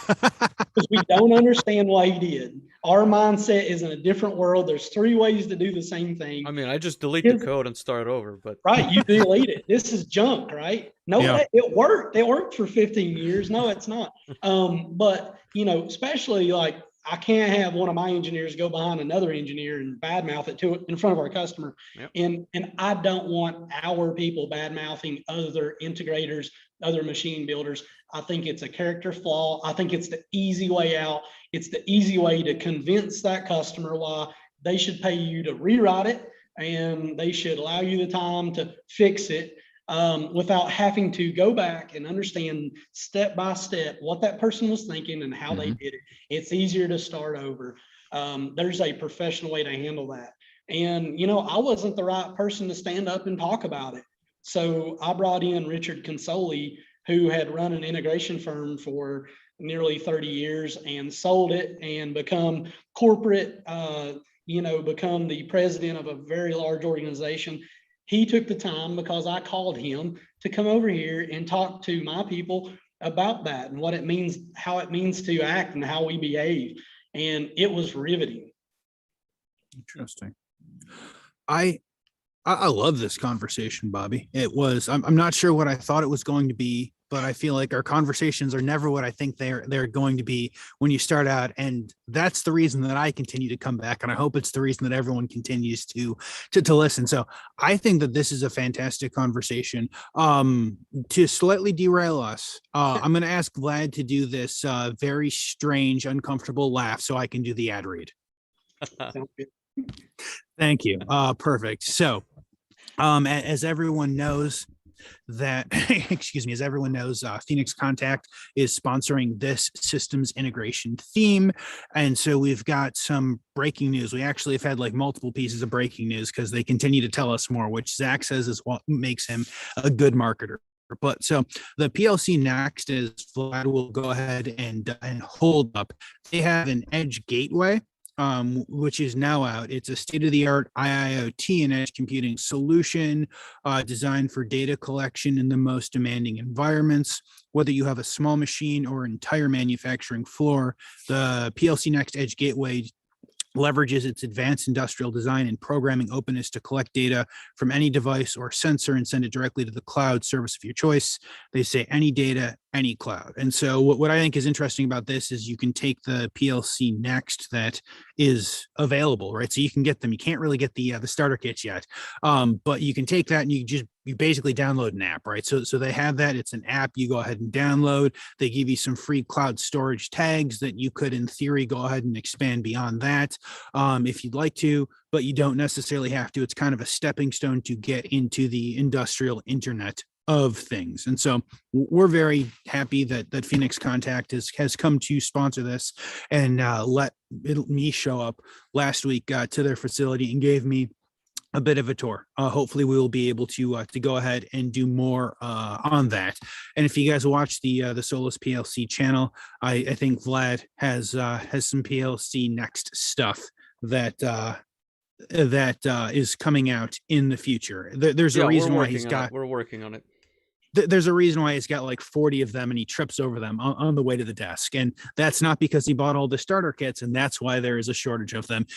Because we don't understand what he did. Our mindset is in a different world. There's 3 ways to do the same thing. I mean, I just delete the code and start over, but right, you delete it. This is junk, right? No, yeah. It worked. It worked for 15 years. No, it's not. But especially like, I can't have one of my engineers go behind another engineer and badmouth it in front of our customer. Yep. And I don't want our people badmouthing other integrators, other machine builders. I think it's a character flaw. I think it's the easy way out. It's the easy way to convince that customer why they should pay you to rewrite it, and they should allow you the time to fix it. Without having to go back and understand step by step what that person was thinking and how they did it. It's easier to start over. There's a professional way to handle that. And, I wasn't the right person to stand up and talk about it. So I brought in Richard Consoli, who had run an integration firm for nearly 30 years and sold it and become corporate, become the president of a very large organization. He took the time, because I called him, to come over here and talk to my people about that and what it means, how it means to act and how we behave. And it was riveting. Interesting. I love this conversation, Bobby. It was, I'm not sure what I thought it was going to be, but I feel like our conversations are never what I think they're going to be when you start out. And that's the reason that I continue to come back. And I hope it's the reason that everyone continues to listen. So I think that this is a fantastic conversation. To slightly derail us, I'm going to ask Vlad to do this very strange, uncomfortable laugh so I can do the ad read. Thank you. Perfect. So as everyone knows, Phoenix Contact is sponsoring this systems integration theme. And so we've got some breaking news. We actually have had like multiple pieces of breaking news because they continue to tell us more, which Zach says is what makes him a good marketer. But so the PLC Next is Vlad will go ahead and hold up. They have an edge gateway, which is now out. It's a state-of-the-art IIoT and edge computing solution designed for data collection in the most demanding environments. Whether you have a small machine or entire manufacturing floor, the PLC Next Edge Gateway leverages its advanced industrial design and programming openness to collect data from any device or sensor and send it directly to the cloud service of your choice. They say any data, any cloud. And so what I think is interesting about this is you can take the PLC Next that is available, right? So you can get them. You can't really get the starter kits yet, but you can take that and you basically download an app, right? So they have that. It's an app you go ahead and download. They give you some free cloud storage tags that you could, in theory, go ahead and expand beyond that if you'd like to, but you don't necessarily have to. It's kind of a stepping stone to get into the industrial internet of things. And so we're very happy that Phoenix Contact has come to sponsor this and let me show up last week to their facility and gave me a bit of a tour. Hopefully we will be able to go ahead and do more on that. And if you guys watch the Solus PLC channel, I think Vlad has some PLC Next stuff that is coming out in the future. There's a reason why we're working on it. There's a reason why he's got like 40 of them and he trips over them on the way to the desk. And that's not because he bought all the starter kits, and that's why there is a shortage of them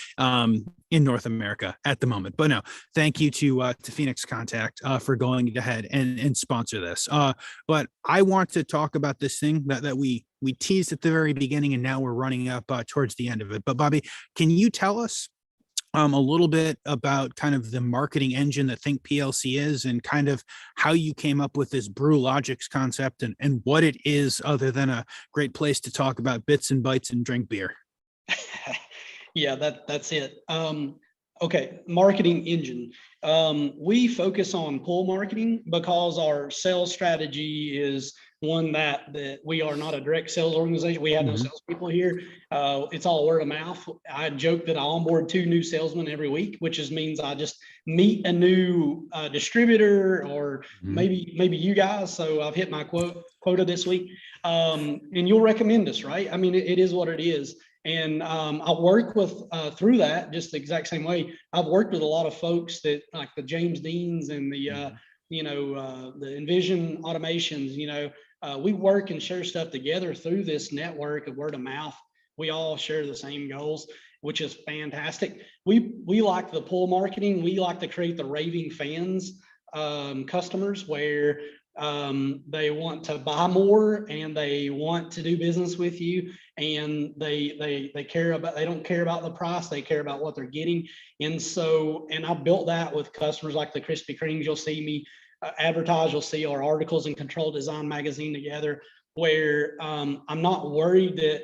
in North America at the moment. But no, thank you to Phoenix Contact for going ahead and sponsor this. But I want to talk about this thing that we teased at the very beginning, and now we're running up towards the end of it. But Bobby, can you tell us a little bit about kind of the marketing engine that Think PLC is, and kind of how you came up with this Brew Logix concept and what it is, other than a great place to talk about bits and bytes and drink beer? Yeah, that's it. Okay, marketing engine. We focus on pull marketing because our sales strategy is one that we are not a direct sales organization. We have no salespeople here. It's all word of mouth. I joke that I onboard 2 new salesmen every week, which means I just meet a new distributor, or maybe you guys. So I've hit my quota this week, and you'll recommend us, right? I mean, it is what it is. And I work with through that just the exact same way. I've worked with a lot of folks that, like the James Deans and the the Envision Automations. We work and share stuff together through this network of word of mouth. We all share the same goals, which is fantastic. We like the pull marketing. We like to create the raving fans customers, where they want to buy more and they want to do business with you, and they care about, they don't care about the price, they care about what they're getting. And I built that with customers like the Krispy Kremes. You'll see me advertise, you'll see our articles in Control Design magazine together, where I'm not worried that,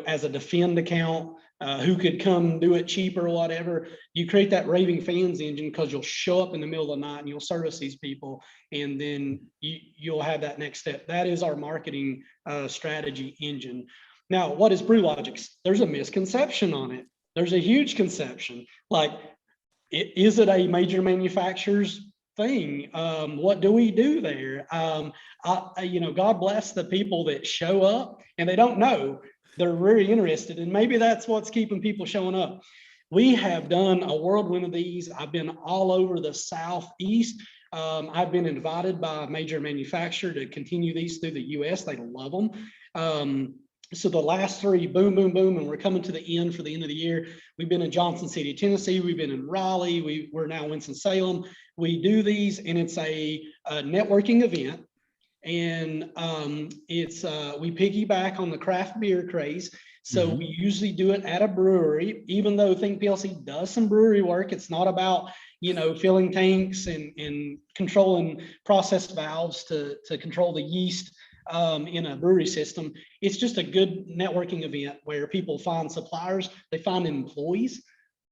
as a defend account, who could come do it cheaper or whatever. You create that raving fans engine because you'll show up in the middle of the night and you'll service these people, and then you'll have that next step. That is our marketing strategy engine. Now, what is Brew Logix? There's a misconception on it. There's a huge conception. Like, is it a major manufacturer's thing? What do we do there? God bless the people that show up and they don't know. They're very interested, and maybe that's what's keeping people showing up. We have done a whirlwind of these. I've been all over the Southeast. I've been invited by a major manufacturer to continue these through the US. They love them. So the last 3, boom, boom, boom, and we're coming to the end for the end of the year. We've been in Johnson City, Tennessee. We've been in Raleigh. We're now in Winston-Salem. We do these, and it's a networking event. And we piggyback on the craft beer craze. So we usually do it at a brewery, even though Think PLC does some brewery work. It's not about, filling tanks and controlling process valves to control the yeast in a brewery system. It's just a good networking event where people find suppliers, they find employees.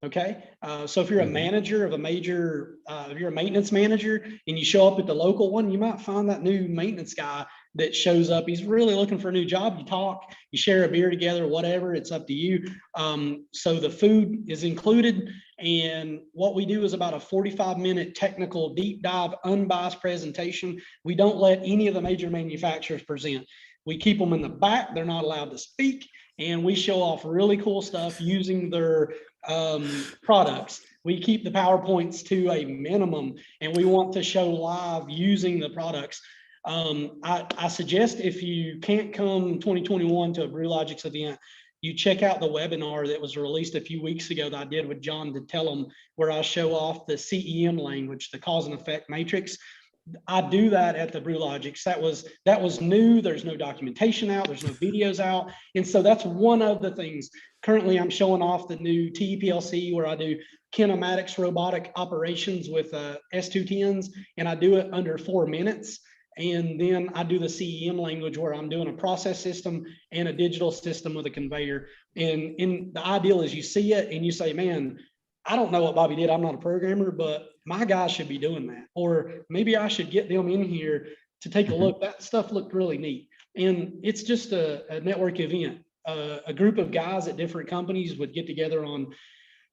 Okay. So if you're a manager of a major, if you're a maintenance manager and you show up at the local one, you might find that new maintenance guy that shows up. He's really looking for a new job. You talk, you share a beer together, whatever, it's up to you. So the food is included. And what we do is about a 45-minute technical deep dive, unbiased presentation. We don't let any of the major manufacturers present. We keep them in the back. They're not allowed to speak. And we show off really cool stuff using their products. We keep the PowerPoints to a minimum, and we want to show live using the products. I suggest if you can't come 2021 to a Brew Logix event, you check out the webinar that was released a few weeks ago that I did with John to tell them, where I show off the CEM language, the cause and effect matrix. I do that at the Brew Logix. That was new. There's no documentation out. There's no videos out. And so that's one of the things. Currently, I'm showing off the new Think PLC, where I do kinematics robotic operations with S210s, and I do it under 4 minutes. And then I do the CEM language, where I'm doing a process system and a digital system with a conveyor. And the ideal is you see it and you say, man, I don't know what Bobby did. I'm not a programmer, but my guy should be doing that. Or maybe I should get them in here to take a look. That stuff looked really neat. And it's just a network event. A group of guys at different companies would get together on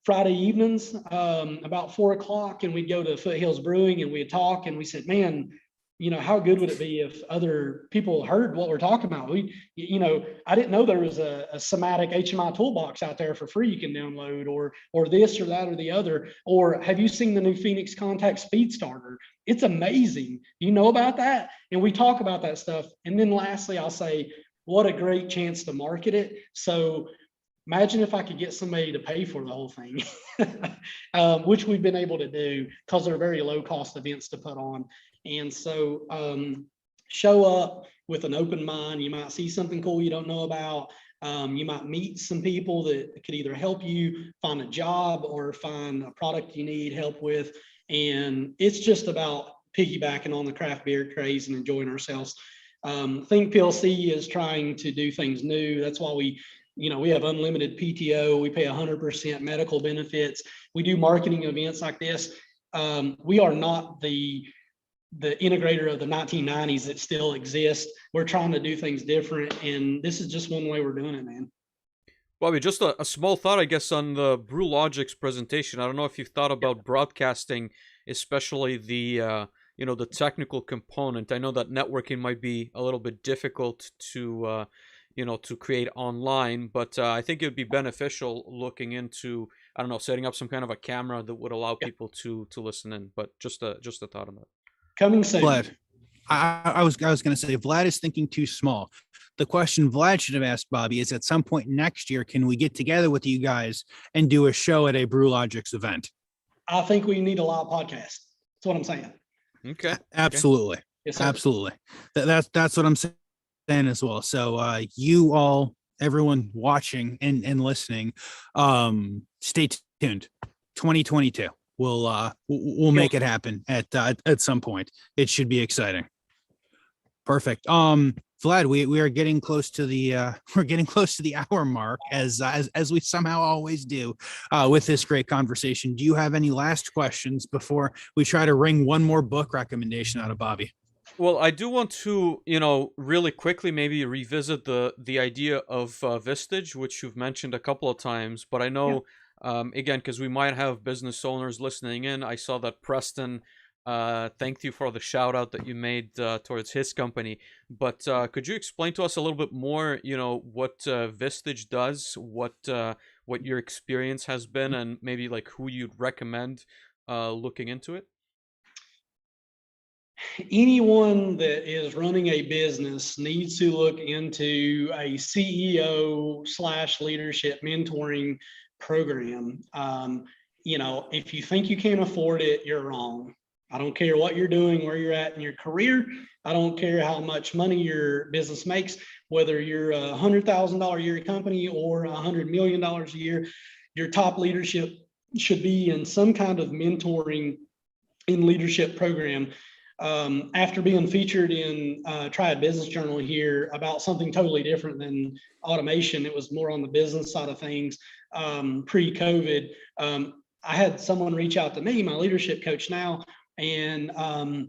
Friday evenings about 4 o'clock, and we'd go to Foothills Brewing and we'd talk, and we said, man, you know, how good would it be if other people heard what we're talking about? I didn't know there was a somatic HMI toolbox out there for free you can download, or this or that or the other. Or have you seen the new Phoenix Contact Speed Starter? It's amazing. You know about that? And we talk about that stuff. And then lastly, I'll say, what a great chance to market it. So imagine if I could get somebody to pay for the whole thing, which we've been able to do because they're very low cost events to put on. And so show up with an open mind. You might see something cool you don't know about. You might meet some people that could either help you find a job or find a product you need help with. And it's just about piggybacking on the craft beer craze and enjoying ourselves. Think PLC is trying to do things new. That's why we have unlimited PTO. We pay 100% medical benefits. We do marketing events like this. We are not the integrator of the 1990s that still exists. We're trying to do things different, and this is just one way we're doing it, man. Bobby, just a small thought, I guess, on the Brew Logix presentation. I don't know if you've thought about broadcasting, especially the the technical component. I know that networking might be a little bit difficult to create online, but I think it would be beneficial looking into, I don't know, setting up some kind of a camera that would allow people to listen in. But just a thought on that. Coming soon. Vlad, I was going to say, Vlad is thinking too small. The question Vlad should have asked Bobby is, at some point next year, can we get together with you guys and do a show at a Brew Logix event? I think we need a live podcast. That's what I'm saying. Okay. Absolutely. Okay. Yes, sir. Absolutely. That's what I'm saying as well. So you all, everyone watching and listening, stay tuned. 2022. We'll make it happen at some point. It should be exciting. Perfect. Vlad, we are getting close to the hour mark, as we somehow always do with this great conversation. Do you have any last questions before we try to wring one more book recommendation out of Bobby? Well, I do want to, really quickly maybe revisit the idea of Vistage, which you've mentioned a couple of times, but I know, again, because we might have business owners listening in, I saw that Preston thanked you for the shout out that you made towards his company. But could you explain to us a little bit more, what Vistage does, what your experience has been, and maybe like who you'd recommend looking into it? Anyone that is running a business needs to look into a CEO/leadership mentoring program. If you think you can't afford it, you're wrong. I don't care what you're doing, where you're at in your career. I don't care how much money your business makes, whether you're a $100,000 a year company or $100 million a year. Your top leadership should be in some kind of mentoring and leadership program. After being featured in Triad Business Journal here about something totally different than automation, it was more on the business side of things. pre-COVID. I had someone reach out to me, my leadership coach now, and I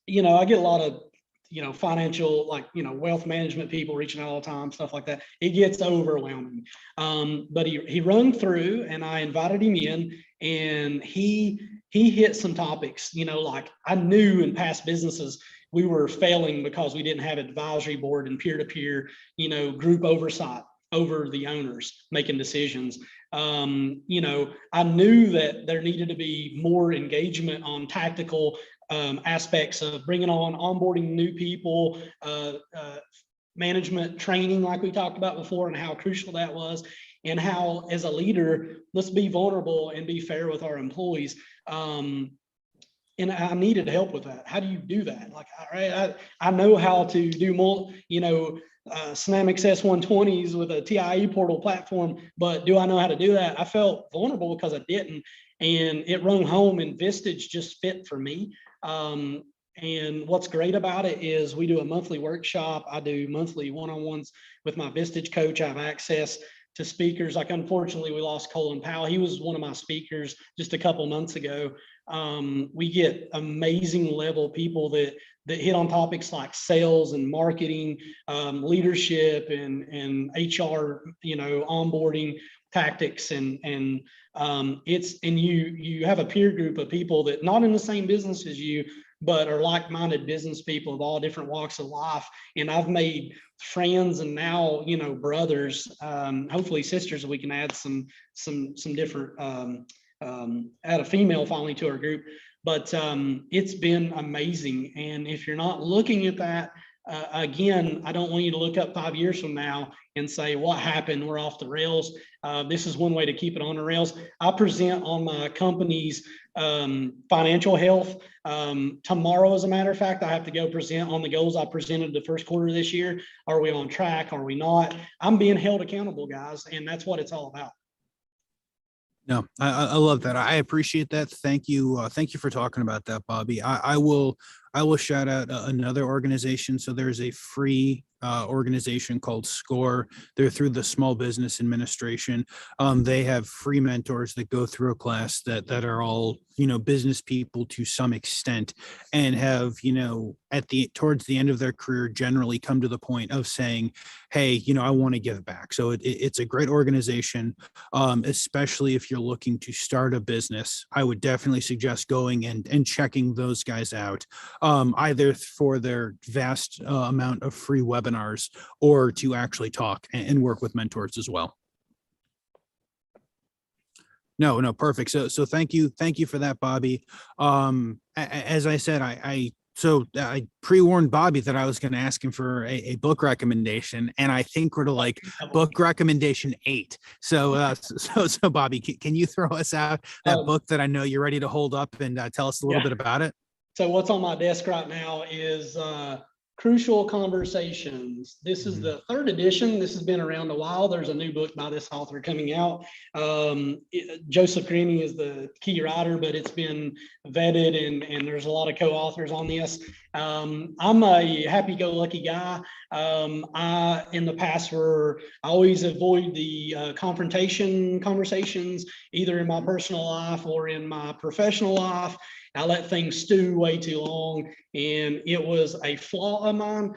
get a lot of financial, wealth management people reaching out all the time, stuff like that. It gets overwhelming. But he run through, and I invited him in, and he hit some topics, like I knew in past businesses we were failing because we didn't have advisory board and peer-to-peer, group oversight over the owners making decisions. I knew that there needed to be more engagement on tactical aspects of bringing on onboarding new people, management training, like we talked about before, and how crucial that was, and how as a leader, let's be vulnerable and be fair with our employees. And I needed help with that. How do you do that? Like, all right, I know how to do more, Synamics S120s with a TIE portal platform, but do I know how to do that? I felt vulnerable because I didn't, and it rung home, and Vistage just fit for me. And what's great about it is we do a monthly workshop. I do monthly one-on-ones with my Vistage coach. I have access to speakers. Like, unfortunately, we lost Colin Powell. He was one of my speakers just a couple months ago. We get amazing level people that hit on topics like sales and marketing, leadership and HR, onboarding tactics, and you have a peer group of people that not in the same business as you, but are like-minded business people of all different walks of life. And I've made friends, and now, brothers, hopefully sisters. We can add some different, add a female finally to our group, but it's been amazing. And if you're not looking at that, again, I don't want you to look up 5 years from now and say, what happened? We're off the rails. This is one way to keep it on the rails. I present on my company's financial health. Tomorrow, as a matter of fact, I have to go present on the goals I presented the first quarter of this year. Are we on track? Are we not? I'm being held accountable, guys, and that's what it's all about. No, I love that. I appreciate that. Thank you. Thank you for talking about that, Bobby. I will shout out another organization. So there's a free organization called SCORE. They're through the Small Business Administration. They have free mentors that go through a class that are all, business people to some extent, and have, towards the end of their career, generally come to the point of saying, hey, I want to give back. So it's a great organization, especially if you're looking to start a business. I would definitely suggest going and checking those guys out, either for their vast amount of free webinars, or to actually talk and work with mentors as well. No, perfect. So thank you for that, Bobby. As I said, I pre-warned Bobby that I was going to ask him for a book recommendation, and I think we're to like book recommendation 8. So Bobby, can you throw us out that book that I know you're ready to hold up and tell us a little bit about it? So what's on my desk right now is Crucial Conversations. This is the 3rd edition. This has been around a while. There's a new book by this author coming out. Joseph Greeny is the key writer, but it's been vetted, and there's a lot of co-authors on this. I'm a happy-go-lucky guy. I, in the past, I always avoid the confrontation conversations, either in my personal life or in my professional life. I let things stew way too long, and it was a flaw of mine.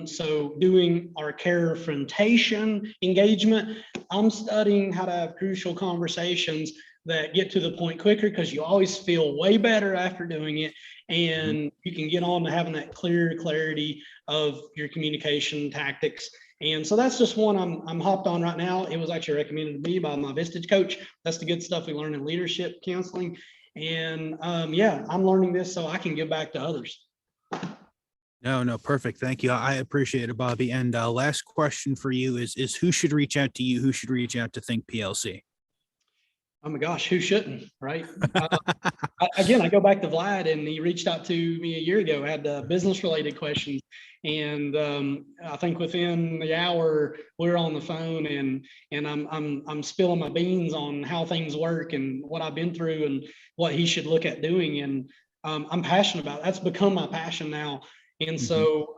So doing our confrontation engagement, I'm studying how to have crucial conversations that get to the point quicker, because you always feel way better after doing it, and you can get on to having that clarity of your communication tactics. And so that's just one I'm hopped on right now. It was actually recommended to me by my Vistage coach. That's the good stuff we learn in leadership counseling. And I'm learning this so I can give back to others. No, perfect. Thank you. I appreciate it, Bobby. And last question for you is who should reach out to you? Who should reach out to Think PLC? Oh my gosh, who shouldn't, right? I go back to Vlad, and he reached out to me a year ago, had business related questions. And I think within the hour we're on the phone, and I'm spilling my beans on how things work and what I've been through and what he should look at doing. And I'm passionate about it. That's become my passion now. And so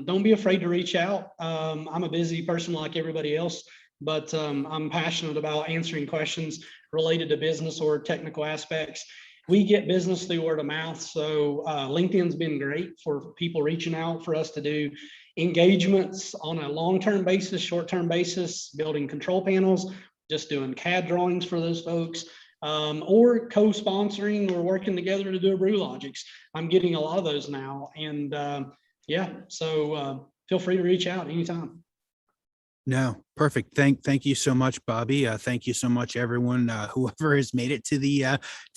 don't be afraid to reach out. I'm a busy person like everybody else. but I'm passionate about answering questions related to business or technical aspects. We get business through word of mouth. So LinkedIn's been great for people reaching out for us to do engagements on a long-term basis, short-term basis, building control panels, just doing CAD drawings for those folks, or co-sponsoring or working together to do a Brew Logix. I'm getting a lot of those now. And yeah, so feel free to reach out anytime. No, perfect. Thank you so much, Bobby. Thank you so much, everyone, whoever has made it to the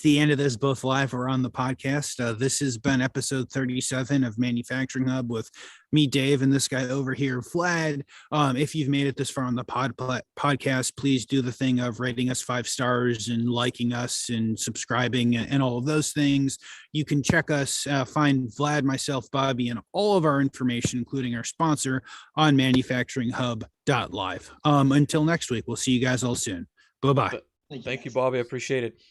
end of this, both live or on the podcast. This has been episode 37 of Manufacturing Hub with me, Dave, and this guy over here, Vlad. If you've made it this far on the podcast, please do the thing of rating us 5 stars and liking us and subscribing and all of those things. You can check us, find Vlad, myself, Bobby, and all of our information, including our sponsor, on manufacturinghub.live. Until next week, we'll see you guys all soon. Bye-bye. Thank you, Bobby. I appreciate it.